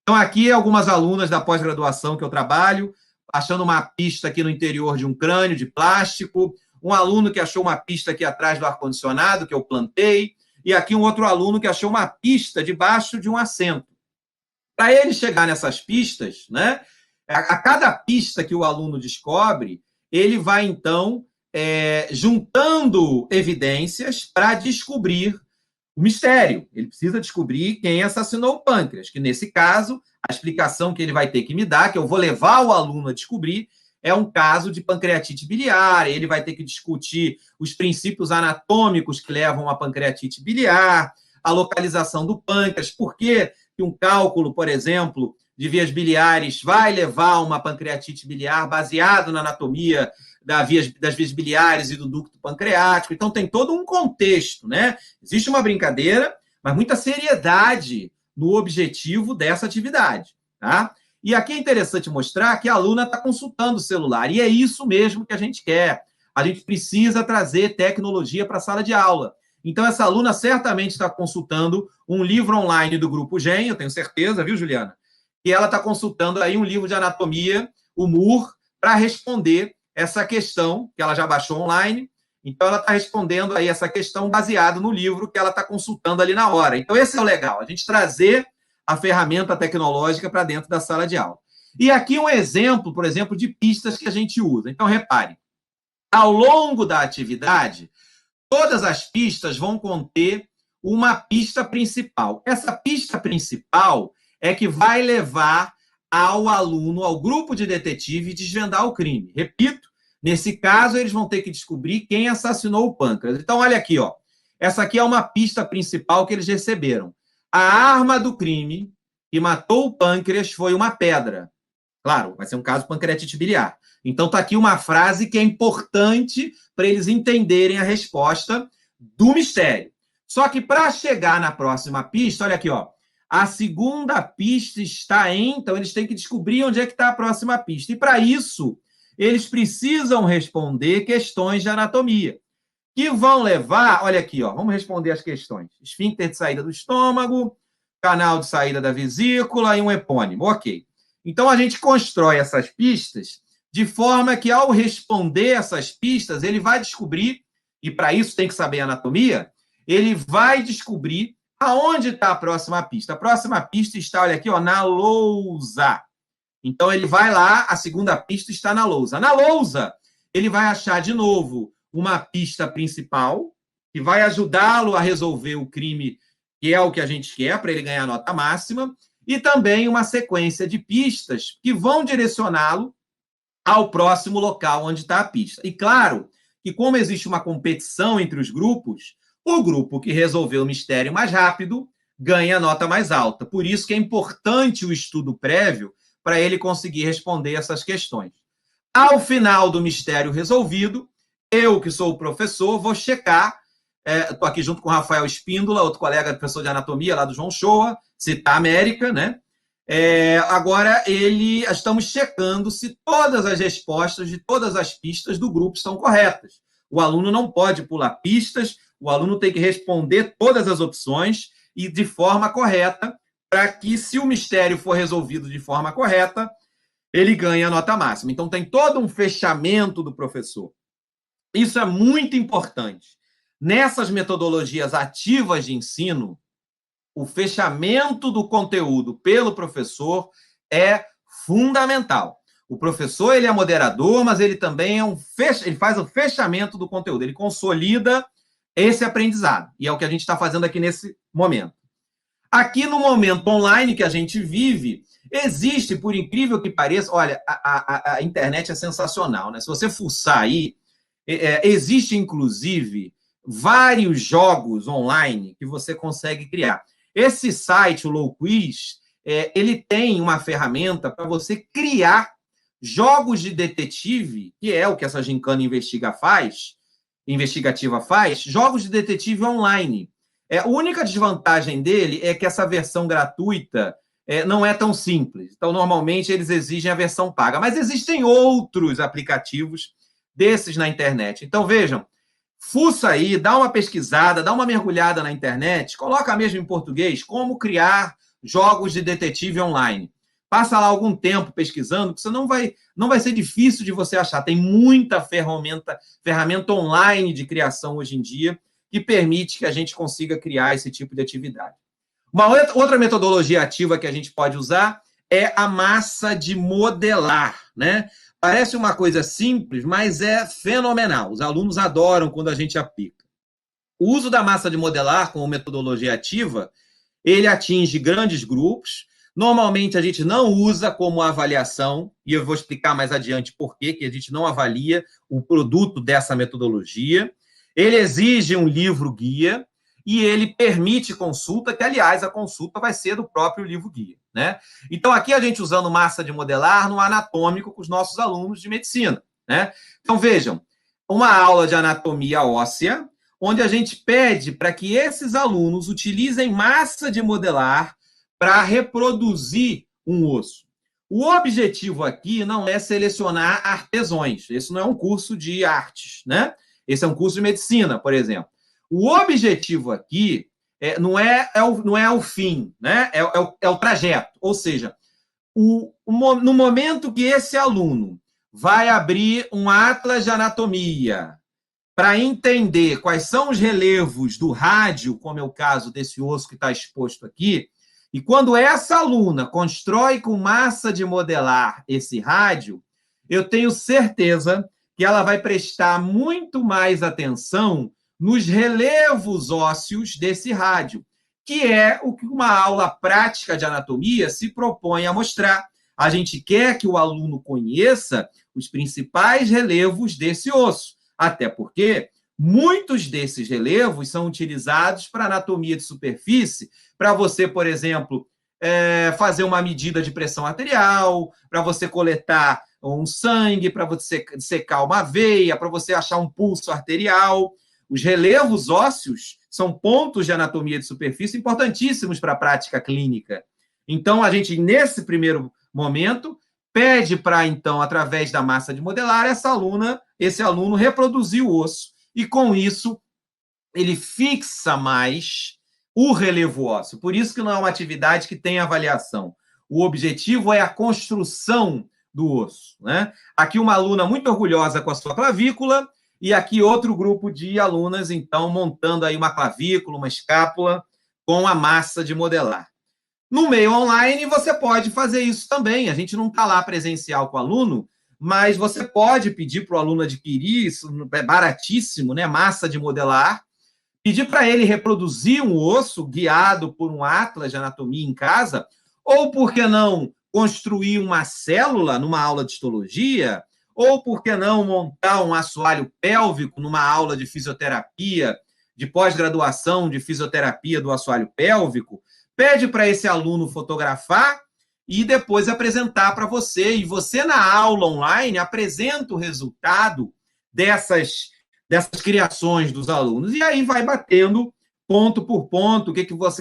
Então, aqui, algumas alunas da pós-graduação que eu trabalho, achando uma pista aqui no interior de um crânio de plástico, um aluno que achou uma pista aqui atrás do ar-condicionado, que eu plantei, e aqui um outro aluno que achou uma pista debaixo de um assento. Para ele chegar nessas pistas, né, a cada pista que o aluno descobre, ele vai, então, juntando evidências para descobrir o mistério. Ele precisa descobrir quem assassinou o pâncreas, que, nesse caso, a explicação que ele vai ter que me dar, que eu vou levar o aluno a descobrir, é um caso de pancreatite biliar. Ele vai ter que discutir os princípios anatômicos que levam à pancreatite biliar, a localização do pâncreas, por que um cálculo, por exemplo, de vias biliares vai levar a uma pancreatite biliar baseado na anatomia das vias biliares e do ducto pancreático. Então, tem todo um contexto, né? Existe uma brincadeira, mas muita seriedade no objetivo dessa atividade, tá? E aqui é interessante mostrar que a aluna está consultando o celular, e é isso mesmo que a gente quer. A gente precisa trazer tecnologia para a sala de aula. Então, essa aluna certamente está consultando um livro online do Grupo GEM, eu tenho certeza, viu, Juliana? E ela está consultando aí um livro de anatomia, o MUR, para responder essa questão que ela já baixou online. Então, ela está respondendo aí essa questão baseado no livro que ela está consultando ali na hora. Então, esse é o legal, a gente trazer a ferramenta tecnológica para dentro da sala de aula. E aqui um exemplo, por exemplo, de pistas que a gente usa. Então, repare, ao longo da atividade, todas as pistas vão conter uma pista principal. Essa pista principal é que vai levar ao aluno, ao grupo de detetive, desvendar o crime. Repito, nesse caso, eles vão ter que descobrir quem assassinou o pâncreas. Então, olha aqui, ó. Essa aqui é uma pista principal que eles receberam. A arma do crime que matou o pâncreas foi uma pedra. Claro, vai ser um caso de pancreatite biliar. Então, está aqui uma frase que é importante para eles entenderem a resposta do mistério. Só que para chegar na próxima pista, olha aqui, ó, a segunda pista está em... Então, eles têm que descobrir onde é que está a próxima pista. E, para isso, eles precisam responder questões de anatomia, que vão levar... Olha aqui, ó, vamos responder as questões. Esfíncter de saída do estômago, canal de saída da vesícula e um epônimo. Ok. Então, a gente constrói essas pistas de forma que, ao responder essas pistas, ele vai descobrir, e para isso tem que saber anatomia, ele vai descobrir aonde está a próxima pista. A próxima pista está, olha aqui, ó, na lousa. Então, ele vai lá, a segunda pista está na lousa. Na lousa, ele vai achar, de novo, uma pista principal, que vai ajudá-lo a resolver o crime, que é o que a gente quer, para ele ganhar a nota máxima, e também uma sequência de pistas que vão direcioná-lo ao próximo local onde está a pista. E claro que, como existe uma competição entre os grupos, o grupo que resolveu o mistério mais rápido ganha a nota mais alta. Por isso que é importante o estudo prévio para ele conseguir responder essas questões. Ao final do mistério resolvido, eu, que sou o professor, vou checar. Estou aqui junto com o Rafael Espíndola, outro colega, professor de anatomia lá do João Shoa, Citar América, né? Agora, estamos checando se todas as respostas de todas as pistas do grupo estão corretas. O aluno não pode pular pistas, o aluno tem que responder todas as opções e de forma correta, para que, se o mistério for resolvido de forma correta, ele ganhe a nota máxima. Então, tem todo um fechamento do professor. Isso é muito importante. Nessas metodologias ativas de ensino, o fechamento do conteúdo pelo professor é fundamental. O professor, ele é moderador, mas ele também ele faz o fechamento do conteúdo, ele consolida esse aprendizado, e é o que a gente está fazendo aqui nesse momento. Aqui no momento online que a gente vive, existe, por incrível que pareça, olha, a internet é sensacional, né? Se você fuçar aí, existe, inclusive, vários jogos online que você consegue criar. Esse site, o Low Quiz, ele tem uma ferramenta para você criar jogos de detetive, que é o que essa gincana investigativa faz, jogos de detetive online. A única desvantagem dele é que essa versão gratuita não é tão simples. Então, normalmente, eles exigem a versão paga. Mas existem outros aplicativos desses na internet. Então, vejam, fuça aí, dá uma pesquisada, dá uma mergulhada na internet, coloca mesmo em português como criar jogos de detetive online. Passa lá algum tempo pesquisando, porque não vai ser difícil de você achar. Tem muita ferramenta online de criação hoje em dia que permite que a gente consiga criar esse tipo de atividade. Uma outra metodologia ativa que a gente pode usar é a massa de modelar, né? Parece uma coisa simples, mas é fenomenal. Os alunos adoram quando a gente aplica. O uso da massa de modelar como metodologia ativa, ele atinge grandes grupos. Normalmente, a gente não usa como avaliação, e eu vou explicar mais adiante por que a gente não avalia o produto dessa metodologia. Ele exige um livro-guia e ele permite consulta, que, aliás, a consulta vai ser do próprio livro-guia, né? Então, aqui a gente usando massa de modelar no anatômico com os nossos alunos de medicina, né? Então, vejam, uma aula de anatomia óssea, onde a gente pede para que esses alunos utilizem massa de modelar para reproduzir um osso. O objetivo aqui não é selecionar artesões. Esse não é um curso de artes, né? Esse é um curso de medicina, por exemplo. O objetivo aqui não é o fim, né? É o trajeto. Ou seja, no momento que esse aluno vai abrir um atlas de anatomia para entender quais são os relevos do rádio, como é o caso desse osso que está exposto aqui, e quando essa aluna constrói com massa de modelar esse rádio, eu tenho certeza que ela vai prestar muito mais atenção nos relevos ósseos desse rádio, que é o que uma aula prática de anatomia se propõe a mostrar. A gente quer que o aluno conheça os principais relevos desse osso, até porque muitos desses relevos são utilizados para anatomia de superfície, para você, por exemplo, fazer uma medida de pressão arterial, para você coletar um sangue, para você secar uma veia, para você achar um pulso arterial. Os relevos ósseos são pontos de anatomia de superfície importantíssimos para a prática clínica. Então, a gente, nesse primeiro momento, pede para, então, através da massa de modelar, esse aluno reproduzir o osso. E, com isso, ele fixa mais o relevo ósseo. Por isso que não é uma atividade que tem avaliação. O objetivo é a construção do osso, né? Aqui uma aluna muito orgulhosa com a sua clavícula, e aqui outro grupo de alunas, então, montando aí uma clavícula, uma escápula, com a massa de modelar. No meio online, você pode fazer isso também. A gente não está lá presencial com o aluno, mas você pode pedir para o aluno adquirir, isso é baratíssimo, né? Massa de modelar, pedir para ele reproduzir um osso guiado por um atlas de anatomia em casa, ou, por que não, construir uma célula numa aula de histologia, ou, por que não, montar um assoalho pélvico numa aula de fisioterapia, de pós-graduação de fisioterapia do assoalho pélvico. Pede para esse aluno fotografar e depois apresentar para você. E você, na aula online, apresenta o resultado dessas criações dos alunos. E aí vai batendo ponto por ponto,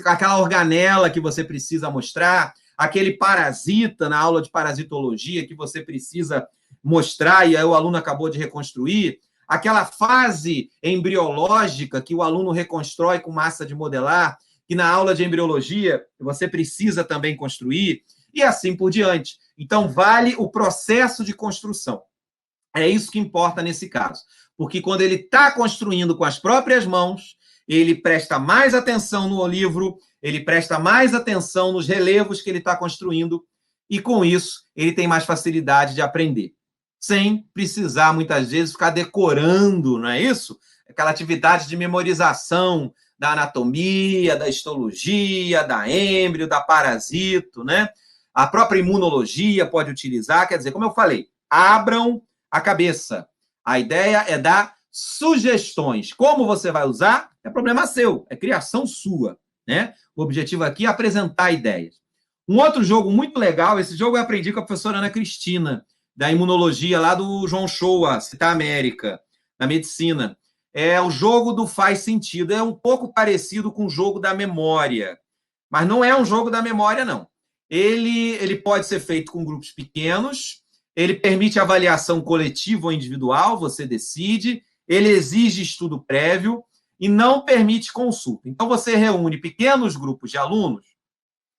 aquela organela que você precisa mostrar, aquele parasita na aula de parasitologia que você precisa mostrar e aí o aluno acabou de reconstruir, aquela fase embriológica que o aluno reconstrói com massa de modelar, que na aula de embriologia você precisa também construir, e assim por diante. Então, vale o processo de construção. É isso que importa nesse caso. Porque quando ele está construindo com as próprias mãos, ele presta mais atenção no livro, ele presta mais atenção nos relevos que ele está construindo, e com isso ele tem mais facilidade de aprender. Sem precisar, muitas vezes, ficar decorando, não é isso? Aquela atividade de memorização da anatomia, da histologia, da êmbrio, da parasito, né? A própria imunologia pode utilizar, quer dizer, como eu falei, abram a cabeça. A ideia é dar sugestões. Como você vai usar, é problema seu, é criação sua, né? O objetivo aqui é apresentar ideias. Um outro jogo muito legal, esse jogo eu aprendi com a professora Ana Cristina, da imunologia lá do João Shoa, Citar América, da medicina. É o jogo do faz sentido. É um pouco parecido com o jogo da memória, mas não é um jogo da memória, não. Ele pode ser feito com grupos pequenos, ele permite avaliação coletiva ou individual, você decide, ele exige estudo prévio e não permite consulta. Então, você reúne pequenos grupos de alunos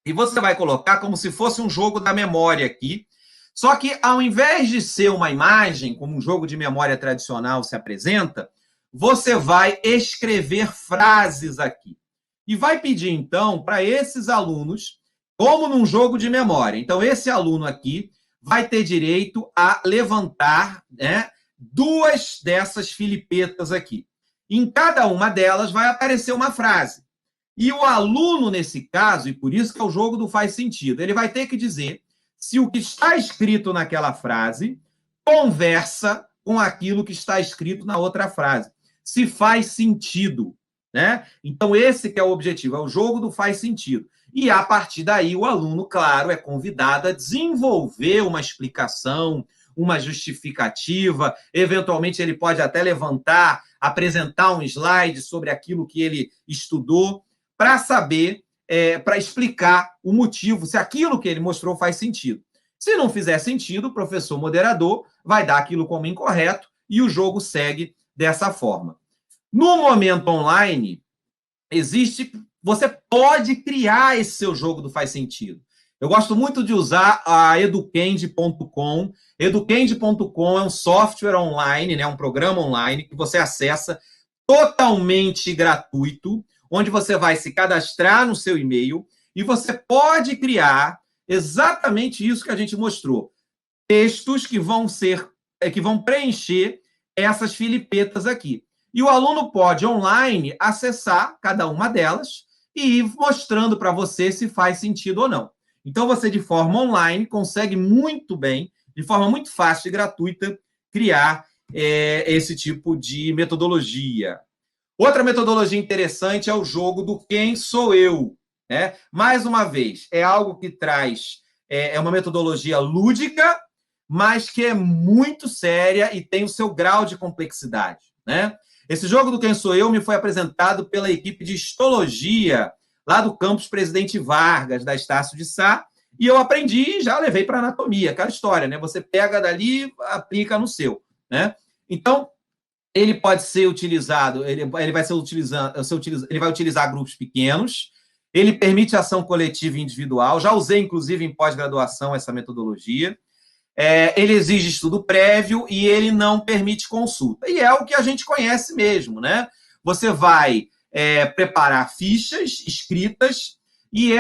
e você vai colocar como se fosse um jogo da memória aqui, só que, ao invés de ser uma imagem, como um jogo de memória tradicional se apresenta, você vai escrever frases aqui. E vai pedir, então, para esses alunos, como num jogo de memória. Então, esse aluno aqui vai ter direito a levantar, né, 2 dessas filipetas aqui. Em cada uma delas vai aparecer uma frase. E o aluno, nesse caso, e por isso que é o jogo do faz sentido, ele vai ter que dizer se o que está escrito naquela frase conversa com aquilo que está escrito na outra frase. Se faz sentido, né? Então, esse que é o objetivo, é o jogo do faz sentido. E, a partir daí, o aluno, claro, é convidado a desenvolver uma explicação, uma justificativa, eventualmente ele pode até levantar, apresentar um slide sobre aquilo que ele estudou, para saber, para explicar o motivo, se aquilo que ele mostrou faz sentido. Se não fizer sentido, o professor moderador vai dar aquilo como incorreto e o jogo segue dessa forma. No momento online, você pode criar esse seu jogo do faz sentido. Eu gosto muito de usar a educand.com. Educand.com é um software online, né, um programa online que você acessa totalmente gratuito, onde você vai se cadastrar no seu e-mail e você pode criar exatamente isso que a gente mostrou. Textos que vão preencher essas filipetas aqui. E o aluno pode, online, acessar cada uma delas e ir mostrando para você se faz sentido ou não. Então, você, de forma online, consegue muito bem, de forma muito fácil e gratuita, criar esse tipo de metodologia. Outra metodologia interessante é o jogo do quem sou eu. né? Mais uma vez, é algo que traz, é uma metodologia lúdica, mas que é muito séria e tem o seu grau de complexidade, né? Esse jogo do Quem Sou Eu me foi apresentado pela equipe de histologia lá do campus Presidente Vargas, da Estácio de Sá, e eu aprendi e já levei para anatomia, aquela história, né? Você pega dali, aplica no seu, né? Então, ele pode ser utilizado, ele vai utilizar grupos pequenos, ele permite ação coletiva e individual, já usei, inclusive, em pós-graduação essa metodologia. Ele exige estudo prévio e ele não permite consulta. E é o que a gente conhece mesmo, né? Você vai preparar fichas escritas e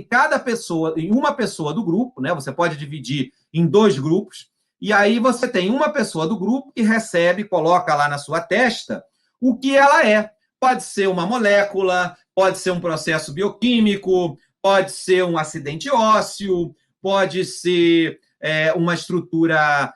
cada pessoa, em uma pessoa do grupo, né? Você pode dividir em 2 grupos, e aí você tem uma pessoa do grupo que recebe, coloca lá na sua testa o que ela é. Pode ser uma molécula, pode ser um processo bioquímico, pode ser um acidente ósseo, pode ser uma estrutura,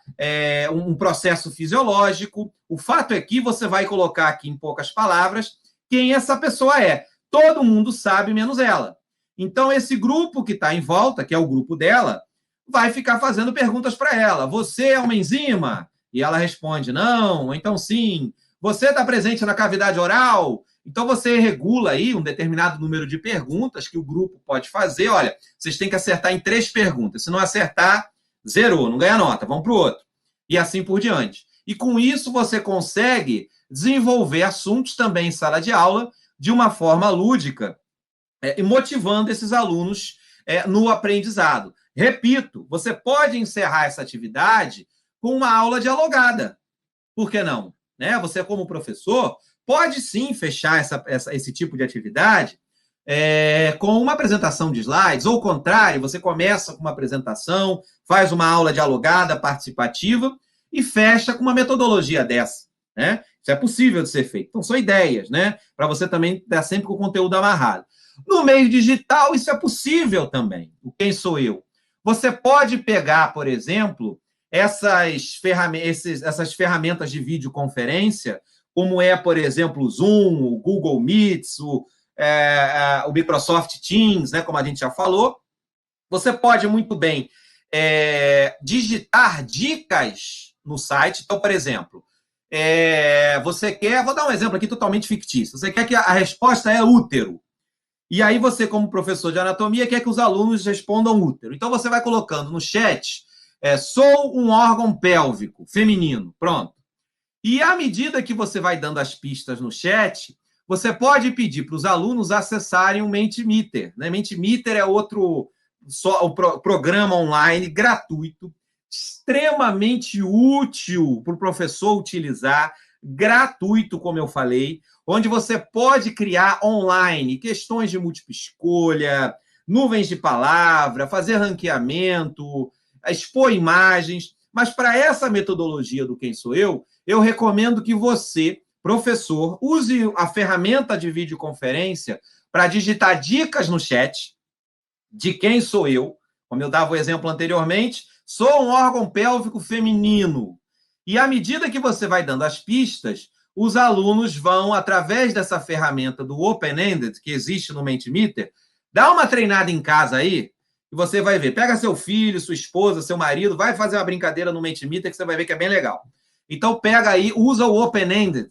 um processo fisiológico. O fato é que você vai colocar aqui, em poucas palavras, quem essa pessoa é. Todo mundo sabe, menos ela. Então, esse grupo que está em volta, que é o grupo dela, vai ficar fazendo perguntas para ela. Você é uma enzima? E ela responde, não, ou então sim. Você está presente na cavidade oral? Então, você regula aí um determinado número de perguntas que o grupo pode fazer. Olha, vocês têm que acertar em 3 perguntas. Se não acertar, zerou, não ganha nota, vamos para o outro. E assim por diante. E com isso, você consegue desenvolver assuntos também em sala de aula de uma forma lúdica e motivando esses alunos no aprendizado. Repito, você pode encerrar essa atividade com uma aula dialogada. Por que não? Né? Você, como professor, pode sim fechar esse tipo de atividade com uma apresentação de slides, ou ao contrário, você começa com uma apresentação, faz uma aula dialogada, participativa, e fecha com uma metodologia dessa, né? Isso é possível de ser feito. Então, são ideias, né? Para você também estar sempre com o conteúdo amarrado. No meio digital, isso é possível também. O Quem Sou Eu? Você pode pegar, por exemplo, essas ferramentas de videoconferência, como por exemplo, o Zoom, o Google Meets, o Microsoft Teams, né, como a gente já falou. Você pode muito bem digitar dicas no site. Então, por exemplo, você quer... Vou dar um exemplo aqui totalmente fictício. Você quer que a resposta é útero. E aí você, como professor de anatomia, quer que os alunos respondam útero. Então, você vai colocando no chat, sou um órgão pélvico feminino. Pronto. E à medida que você vai dando as pistas no chat, você pode pedir para os alunos acessarem o Mentimeter. Né? Mentimeter é outro programa online gratuito, extremamente útil para o professor utilizar, gratuito, como eu falei, onde você pode criar online questões de múltipla escolha, nuvens de palavra, fazer ranqueamento, expor imagens. Mas para essa metodologia do Quem Sou Eu, eu recomendo que você, professor, use a ferramenta de videoconferência para digitar dicas no chat de quem sou eu. Como eu dava o exemplo anteriormente, sou um órgão pélvico feminino. E à medida que você vai dando as pistas, os alunos vão, através dessa ferramenta do Open-Ended, que existe no Mentimeter, dá uma treinada em casa aí, e você vai ver. Pega seu filho, sua esposa, seu marido, vai fazer uma brincadeira no Mentimeter, que você vai ver que é bem legal. Então, pega aí, usa o Open-Ended,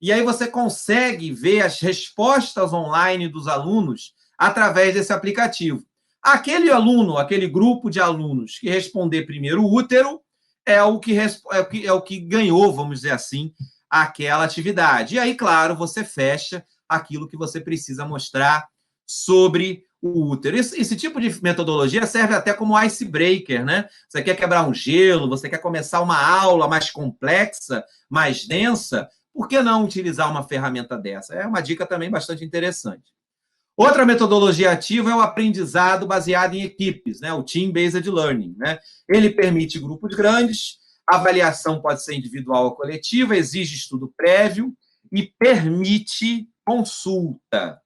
e aí você consegue ver as respostas online dos alunos através desse aplicativo. Aquele aluno, aquele grupo de alunos que responder primeiro útero é o que ganhou, vamos dizer assim, aquela atividade. E aí, claro, você fecha aquilo que você precisa mostrar sobre o útero. Esse tipo de metodologia serve até como icebreaker, né? Você quer quebrar um gelo, você quer começar uma aula mais complexa, mais densa, por que não utilizar uma ferramenta dessa? É uma dica também bastante interessante. Outra metodologia ativa é o aprendizado baseado em equipes, né? O Team-Based Learning, né? Ele permite grupos grandes, a avaliação pode ser individual ou coletiva, exige estudo prévio e permite consulta.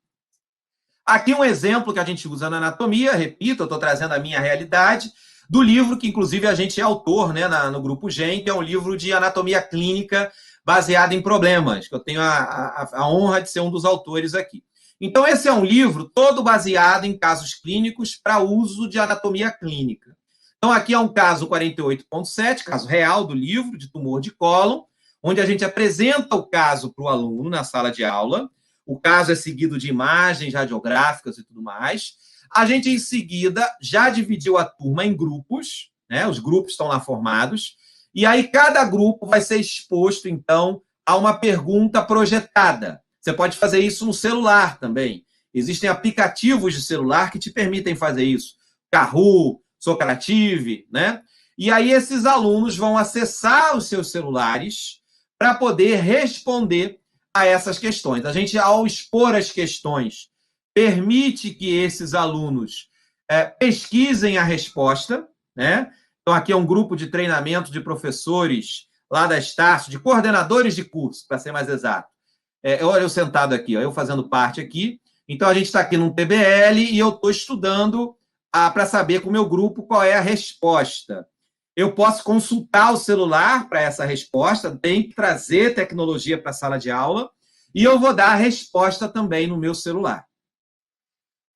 Aqui um exemplo que a gente usa na anatomia, repito, eu estou trazendo a minha realidade, do livro que, inclusive, a gente é autor, né, no Grupo GEM, que é um livro de anatomia clínica baseado em problemas, que eu tenho a honra de ser um dos autores aqui. Então, esse é um livro todo baseado em casos clínicos para uso de anatomia clínica. Então, aqui é um caso 48.7, caso real do livro, de tumor de cólon, onde a gente apresenta o caso para o aluno na sala de aula. O caso é seguido de imagens radiográficas e tudo mais. A gente, em seguida, já dividiu a turma em grupos, né? Os grupos estão lá formados, e aí cada grupo vai ser exposto, então, a uma pergunta projetada. Você pode fazer isso no celular também. Existem aplicativos de celular que te permitem fazer isso. Kahoot, Socrative, né? E aí esses alunos vão acessar os seus celulares para poder responder a essas questões. A gente, ao expor as questões, permite que esses alunos pesquisem a resposta, né? Então, aqui é um grupo de treinamento de professores lá da Estácio, de coordenadores de curso, para ser mais exato. Olha eu sentado aqui, ó, eu fazendo parte aqui. Então, a gente está aqui num PBL e eu estou estudando para saber com o meu grupo qual é a resposta. Eu posso consultar o celular para essa resposta, tem que trazer tecnologia para a sala de aula, e eu vou dar a resposta também no meu celular.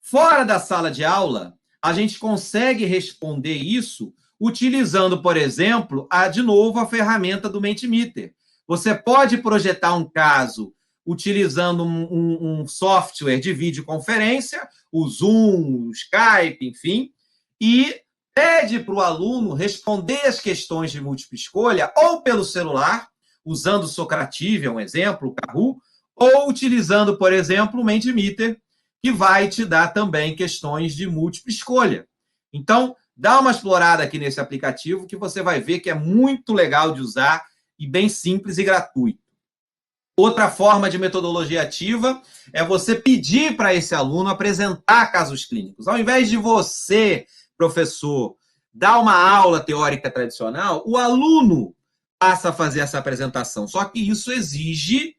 Fora da sala de aula, a gente consegue responder isso utilizando, por exemplo, de novo, a ferramenta do Mentimeter. Você pode projetar um caso utilizando um software de videoconferência, o Zoom, o Skype, enfim, e pede para o aluno responder as questões de múltipla escolha ou pelo celular, usando o Socrative, é um exemplo, o Kahoot, ou utilizando, por exemplo, o Mentimeter, que vai te dar também questões de múltipla escolha. Então, dá uma explorada aqui nesse aplicativo que você vai ver que é muito legal de usar e bem simples e gratuito. Outra forma de metodologia ativa é você pedir para esse aluno apresentar casos clínicos. Ao invés de você, professor, dar uma aula teórica tradicional, o aluno passa a fazer essa apresentação. Só que isso exige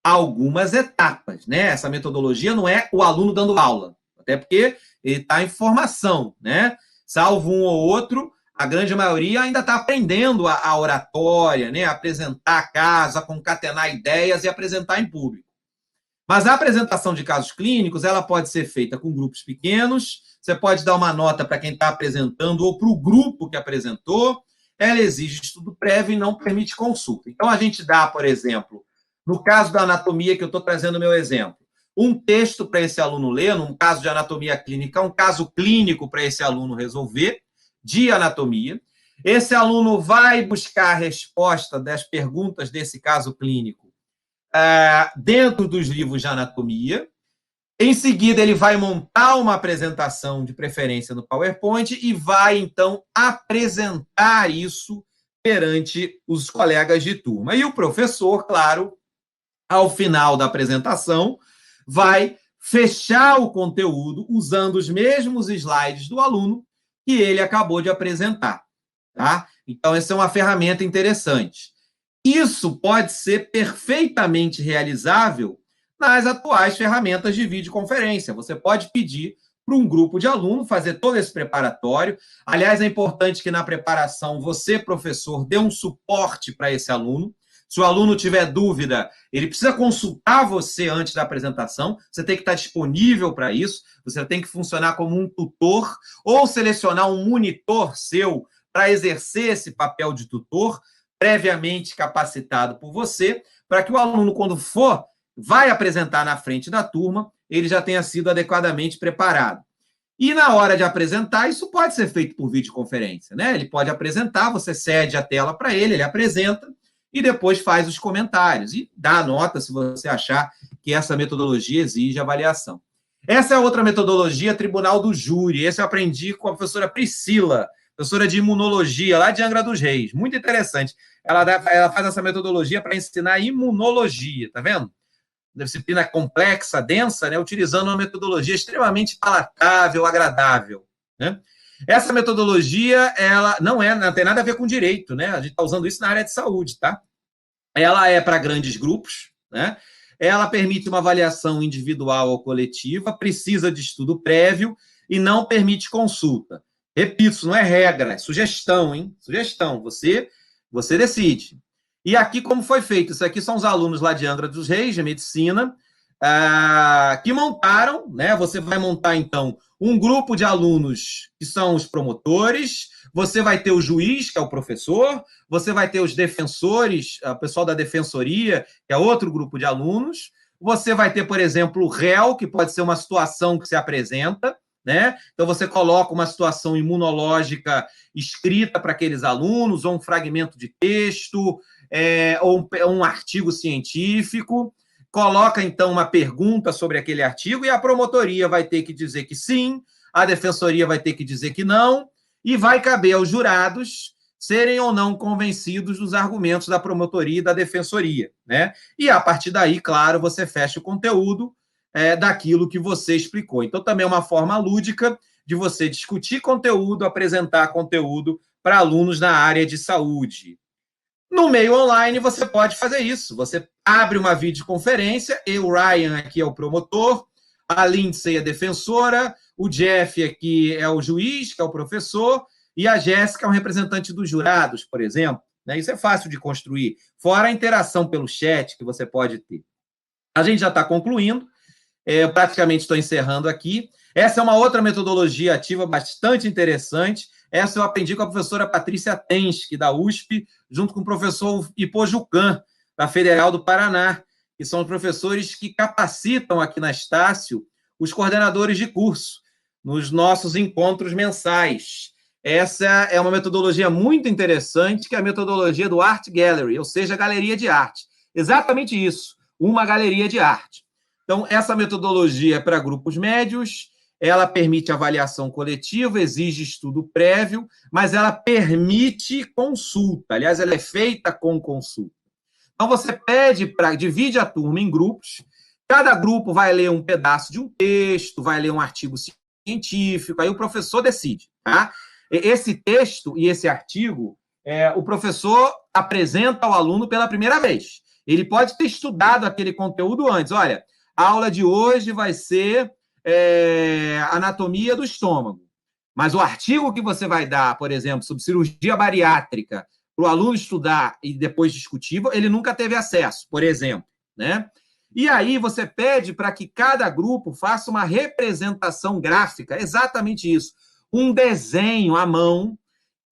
algumas etapas, né? Essa metodologia não é o aluno dando aula, até porque ele está em formação, né? Salvo um ou outro, a grande maioria ainda está aprendendo a oratória, né? A apresentar casos, a concatenar ideias e apresentar em público. Mas a apresentação de casos clínicos, ela pode ser feita com grupos pequenos, você pode dar uma nota para quem está apresentando ou para o grupo que apresentou, ela exige estudo prévio e não permite consulta. Então, a gente dá, por exemplo, no caso da anatomia, que eu estou trazendo o meu exemplo, um texto para esse aluno ler, num caso de anatomia clínica, um caso clínico para esse aluno resolver, de anatomia. Esse aluno vai buscar a resposta das perguntas desse caso clínico dentro dos livros de anatomia. Em seguida, ele vai montar uma apresentação, de preferência no PowerPoint, e vai, então, apresentar isso perante os colegas de turma. E o professor, claro, ao final da apresentação, vai fechar o conteúdo usando os mesmos slides do aluno que ele acabou de apresentar. Tá? Então, essa é uma ferramenta interessante. Isso pode ser perfeitamente realizável nas atuais ferramentas de videoconferência. Você pode pedir para um grupo de alunos fazer todo esse preparatório. Aliás, é importante que na preparação você, professor, dê um suporte para esse aluno. Se o aluno tiver dúvida, ele precisa consultar você antes da apresentação, você tem que estar disponível para isso, você tem que funcionar como um tutor ou selecionar um monitor seu para exercer esse papel de tutor, previamente capacitado por você, para que o aluno, quando vai apresentar na frente da turma, ele já tenha sido adequadamente preparado. E na hora de apresentar, isso pode ser feito por videoconferência, né? Ele pode apresentar, você cede a tela para ele, ele apresenta, e depois faz os comentários. E dá a nota se você achar que essa metodologia exige avaliação. Essa é outra metodologia, Tribunal do Júri. Esse eu aprendi com a professora Priscila, professora de imunologia, lá de Angra dos Reis. Muito interessante. Ela faz essa metodologia para ensinar imunologia, tá vendo? Uma disciplina complexa, densa, né? Utilizando uma metodologia extremamente palatável, agradável, né? Essa metodologia, ela não tem nada a ver com direito, né? A gente está usando isso na área de saúde, tá? Ela é para grandes grupos, né? Ela permite uma avaliação individual ou coletiva, precisa de estudo prévio e não permite consulta. Repito, isso não é regra, é sugestão, hein? Sugestão, você decide. E aqui, como foi feito? Isso aqui são os alunos lá de Angra dos Reis, de medicina, que montaram, né? Você vai montar, então, um grupo de alunos que são os promotores, você vai ter o juiz, que é o professor, você vai ter os defensores, o pessoal da defensoria, que é outro grupo de alunos, você vai ter, por exemplo, o réu, que pode ser uma situação que se apresenta, né? Então, você coloca uma situação imunológica escrita para aqueles alunos, ou um fragmento de texto, ou um artigo científico, coloca, então, uma pergunta sobre aquele artigo e a promotoria vai ter que dizer que sim, a defensoria vai ter que dizer que não, e vai caber aos jurados serem ou não convencidos dos argumentos da promotoria e da defensoria, né? E, a partir daí, claro, você fecha o conteúdo daquilo que você explicou. Então, também é uma forma lúdica de você discutir conteúdo, apresentar conteúdo para alunos na área de saúde. No meio online, você pode fazer isso. Você abre uma videoconferência, o Ryan aqui é o promotor, a Lindsay é a defensora, o Jeff aqui é o juiz, que é o professor, e a Jéssica é um representante dos jurados, por exemplo. Isso é fácil de construir, fora a interação pelo chat que você pode ter. A gente já está concluindo, eu praticamente estou encerrando aqui. Essa é uma outra metodologia ativa bastante interessante. Essa eu aprendi com a professora Patrícia Tensky, da USP, junto com o professor Ipojucan, da Federal do Paraná, que são os professores que capacitam aqui na Estácio os coordenadores de curso, nos nossos encontros mensais. Essa é uma metodologia muito interessante, que é a metodologia do Art Gallery, ou seja, galeria de arte. Exatamente isso, uma galeria de arte. Então, essa metodologia é para grupos médios, ela permite avaliação coletiva, exige estudo prévio, mas ela permite consulta. Aliás, ela é feita com consulta. Então, você divide a turma em grupos, cada grupo vai ler um pedaço de um texto, vai ler um artigo científico, aí o professor decide, tá? Esse texto e esse artigo, o professor apresenta ao aluno pela primeira vez. Ele pode ter estudado aquele conteúdo antes. Olha, a aula de hoje vai ser anatomia do estômago. Mas o artigo que você vai dar, por exemplo, sobre cirurgia bariátrica, para o aluno estudar e depois discutir, ele nunca teve acesso, por exemplo, né? E aí você pede para que cada grupo faça uma representação gráfica, exatamente isso, um desenho à mão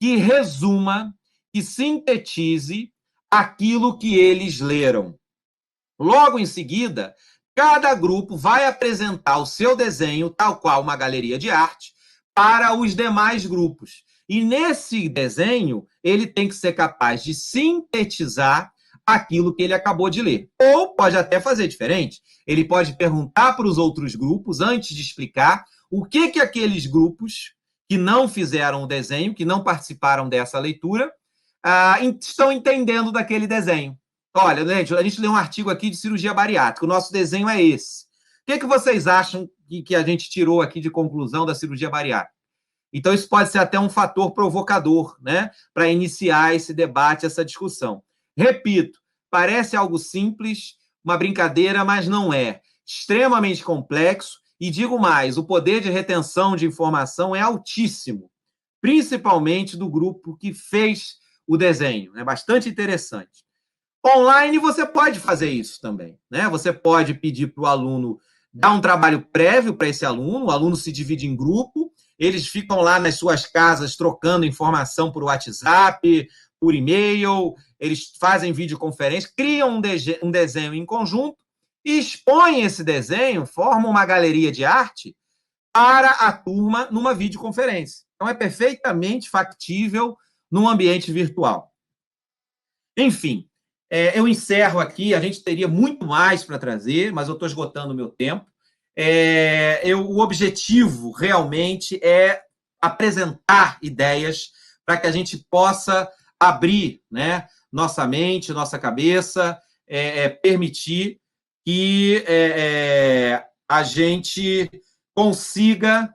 que resuma, que sintetize aquilo que eles leram. Logo em seguida, cada grupo vai apresentar o seu desenho, tal qual uma galeria de arte, para os demais grupos. E nesse desenho, ele tem que ser capaz de sintetizar aquilo que ele acabou de ler. Ou pode até fazer diferente. Ele pode perguntar para os outros grupos, antes de explicar, o que aqueles grupos que não fizeram o desenho, que não participaram dessa leitura, estão entendendo daquele desenho. Olha, gente, a gente lê um artigo aqui de cirurgia bariátrica, o nosso desenho é esse. O que vocês acham que a gente tirou aqui de conclusão da cirurgia bariátrica? Então, isso pode ser até um fator provocador, né, para iniciar esse debate, essa discussão. Repito, parece algo simples, uma brincadeira, mas não é. Extremamente complexo, e digo mais, o poder de retenção de informação é altíssimo, principalmente do grupo que fez o desenho. É bastante interessante. Online, você pode fazer isso também, né? Você pode pedir para o aluno dar um trabalho prévio para esse aluno, o aluno se divide em grupo, eles ficam lá nas suas casas trocando informação por WhatsApp, por e-mail, eles fazem videoconferência, criam um desenho em conjunto e expõem esse desenho, formam uma galeria de arte para a turma numa videoconferência. Então, é perfeitamente factível num ambiente virtual. Enfim, eu encerro aqui, a gente teria muito mais para trazer, mas eu estou esgotando o meu tempo. O objetivo realmente é apresentar ideias para que a gente possa abrir, né, nossa mente, nossa cabeça, permitir que a gente consiga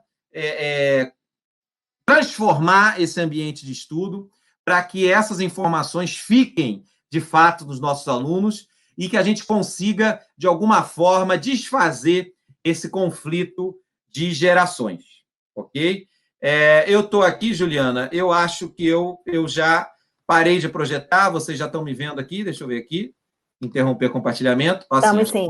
transformar esse ambiente de estudo para que essas informações fiquem, de fato, nos nossos alunos e que a gente consiga, de alguma forma, desfazer esse conflito de gerações, ok? Eu estou aqui, Juliana, eu acho que eu já parei de projetar, vocês já estão me vendo aqui, deixa eu ver aqui, interromper o compartilhamento. Estamos sim.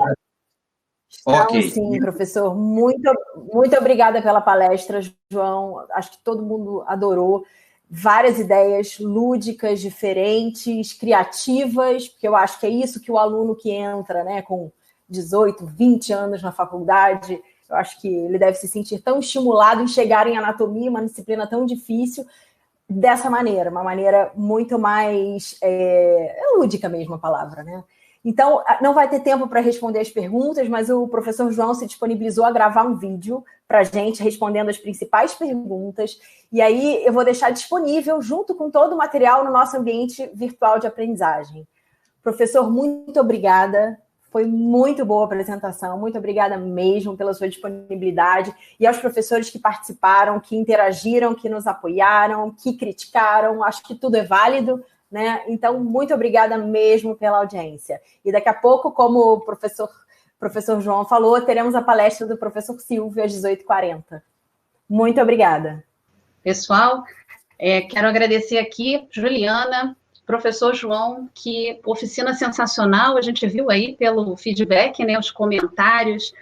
Então, sim, professor, muito obrigada pela palestra, João. Acho que todo mundo adorou. Várias ideias lúdicas, diferentes, criativas, porque eu acho que é isso que o aluno que entra, né, com 18, 20 anos na faculdade, eu acho que ele deve se sentir tão estimulado em chegar em anatomia, uma disciplina tão difícil, dessa maneira, uma maneira muito mais lúdica mesmo a palavra, né? Então, não vai ter tempo para responder as perguntas, mas o professor João se disponibilizou a gravar um vídeo para a gente, respondendo as principais perguntas. E aí eu vou deixar disponível, junto com todo o material, no nosso ambiente virtual de aprendizagem. Professor, muito obrigada. Foi muito boa a apresentação. Muito obrigada mesmo pela sua disponibilidade. E aos professores que participaram, que interagiram, que nos apoiaram, que criticaram. Acho que tudo é válido, né? Então, muito obrigada mesmo pela audiência. E daqui a pouco, como o professor João falou, teremos a palestra do professor Silvio às 18h40. Muito obrigada. Pessoal, quero agradecer aqui, Juliana, professor João, que oficina sensacional, a gente viu aí pelo feedback, né, os comentários,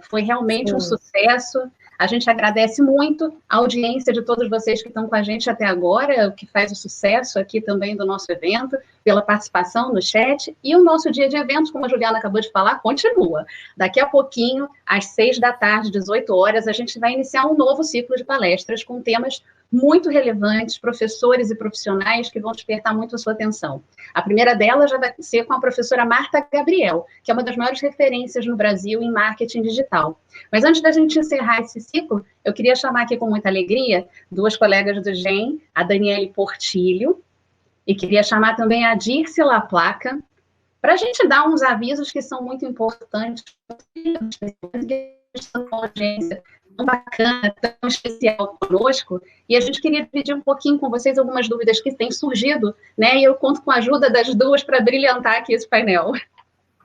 foi realmente um sucesso. A gente agradece muito a audiência de todos vocês que estão com a gente até agora, o que faz o sucesso aqui também do nosso evento, pela participação no chat. E o nosso dia de eventos, como a Juliana acabou de falar, continua. Daqui a pouquinho, às 18h, 18 horas, a gente vai iniciar um novo ciclo de palestras com temas muito relevantes, professores e profissionais que vão despertar muito a sua atenção. A primeira delas já vai ser com a professora Marta Gabriel, que é uma das maiores referências no Brasil em marketing digital. Mas antes da gente encerrar esse ciclo, eu queria chamar aqui com muita alegria duas colegas do GEM, a Daniele Portilho, e queria chamar também a Dirce Laplaca, para a gente dar uns avisos que são muito importantes para a audiência tão bacana, tão especial conosco, e a gente queria dividir um pouquinho com vocês algumas dúvidas que têm surgido, né? E eu conto com a ajuda das duas para brilhantar aqui esse painel.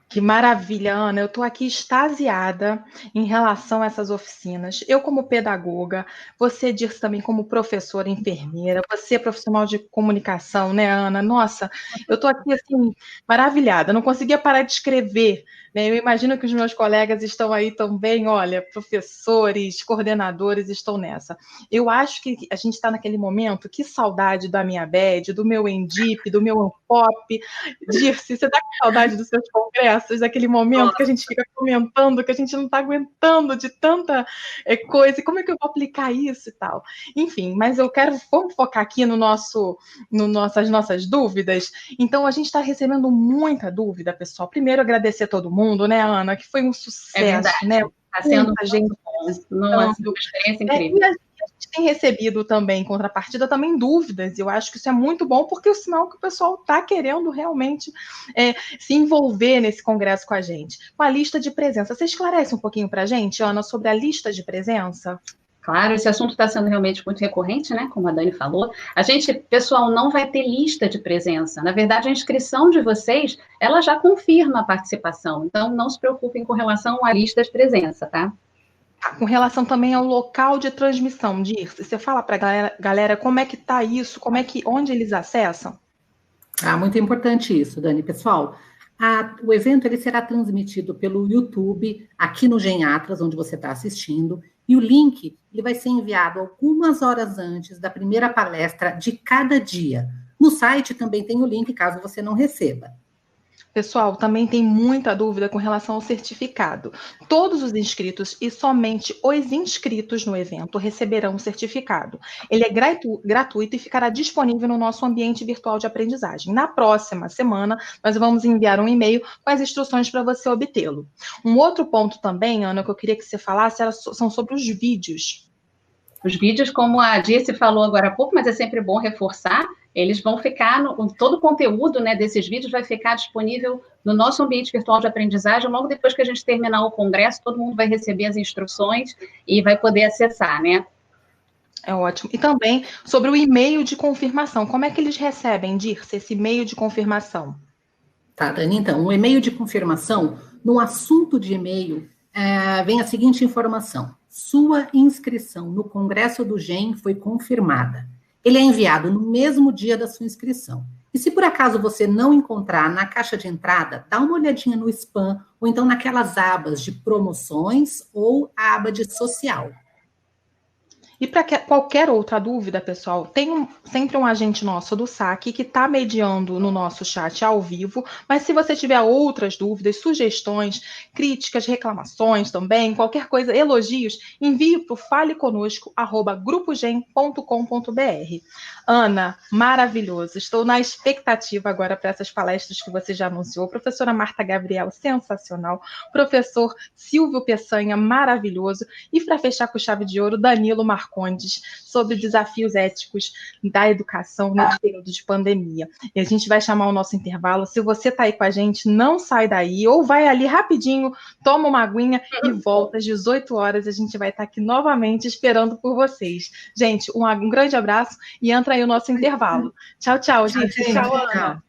Que maravilha, Ana. Eu estou aqui extasiada em relação a essas oficinas. Eu, como pedagoga, você, Dirce, também como professora, enfermeira, você, profissional de comunicação, né, Ana? Nossa, eu estou aqui, assim, maravilhada. Não conseguia parar de escrever, né? Eu imagino que os meus colegas estão aí também, olha, professores, coordenadores estão nessa. Eu acho que a gente está naquele momento, que saudade da minha BED, do meu Endip, do meu Anpop. Dirce, você está com saudade dos seus congressos? Daquele momento que a gente fica comentando, que a gente não está aguentando de tanta coisa, e como é que eu vou aplicar isso e tal? Enfim, mas vamos focar aqui nas nossas dúvidas. Então, a gente está recebendo muita dúvida, pessoal. Primeiro, agradecer a todo mundo, né, Ana, que foi um sucesso, né? Está sendo gente bom. Nossa, uma experiência incrível. E a gente tem recebido também, em contrapartida, também dúvidas, e eu acho que isso é muito bom, porque é o sinal que o pessoal está querendo realmente se envolver nesse congresso com a gente. Com a lista de presença, você esclarece um pouquinho para a gente, Ana, sobre a lista de presença? Claro, esse assunto está sendo realmente muito recorrente, né? Como a Dani falou. A gente, pessoal, não vai ter lista de presença. Na verdade, a inscrição de vocês, ela já confirma a participação. Então, não se preocupem com relação à lista de presença, tá? Com relação também ao local de transmissão, Dirce, você fala para a galera como é que está isso, onde eles acessam? Muito importante isso, Dani. Pessoal, o evento ele será transmitido pelo YouTube, aqui no GEM Atlas, onde você está assistindo, e o link ele vai ser enviado algumas horas antes da primeira palestra de cada dia. No site também tem o link, caso você não receba. Pessoal, também tem muita dúvida com relação ao certificado. Todos os inscritos e somente os inscritos no evento receberão o certificado. Ele é gratuito e ficará disponível no nosso ambiente virtual de aprendizagem. Na próxima semana, nós vamos enviar um e-mail com as instruções para você obtê-lo. Um outro ponto também, Ana, que eu queria que você falasse, são sobre os vídeos. Os vídeos, como a Dirce falou agora há pouco, mas é sempre bom reforçar, eles vão ficar, todo o conteúdo, né, desses vídeos vai ficar disponível no nosso ambiente virtual de aprendizagem. Logo depois que a gente terminar o congresso, todo mundo vai receber as instruções e vai poder acessar, né? É ótimo. E também sobre o e-mail de confirmação. Como é que eles recebem, Dirce, esse e-mail de confirmação? Tá, Dani, então, o e-mail de confirmação, no assunto de e-mail, vem a seguinte informação. Sua inscrição no Congresso do GEM foi confirmada. Ele é enviado no mesmo dia da sua inscrição. E E se por acaso você não encontrar na caixa de entrada, dá uma olhadinha no spam, ou então naquelas abas de promoções ou a aba de social. E para qualquer outra dúvida, pessoal, tem sempre um agente nosso do SAC que está mediando no nosso chat ao vivo, mas se você tiver outras dúvidas, sugestões, críticas, reclamações também, qualquer coisa, elogios, envie para o faleconosco@grupogen.com.br. Ana, maravilhoso, estou na expectativa agora para essas palestras que você já anunciou. Professora Marta Gabriel, sensacional. Professor Silvio Peçanha, maravilhoso. E para fechar com chave de ouro, Danilo Marcondes, sobre desafios éticos da educação nesse período de pandemia. E a gente vai chamar o nosso intervalo. Se você está aí com a gente, não sai daí, ou vai ali rapidinho, toma uma aguinha e volta às 18 horas. A gente vai estar aqui novamente esperando por vocês. Gente, um grande abraço e entra aí o nosso intervalo. Tchau, tchau, gente. Tchau, Ana.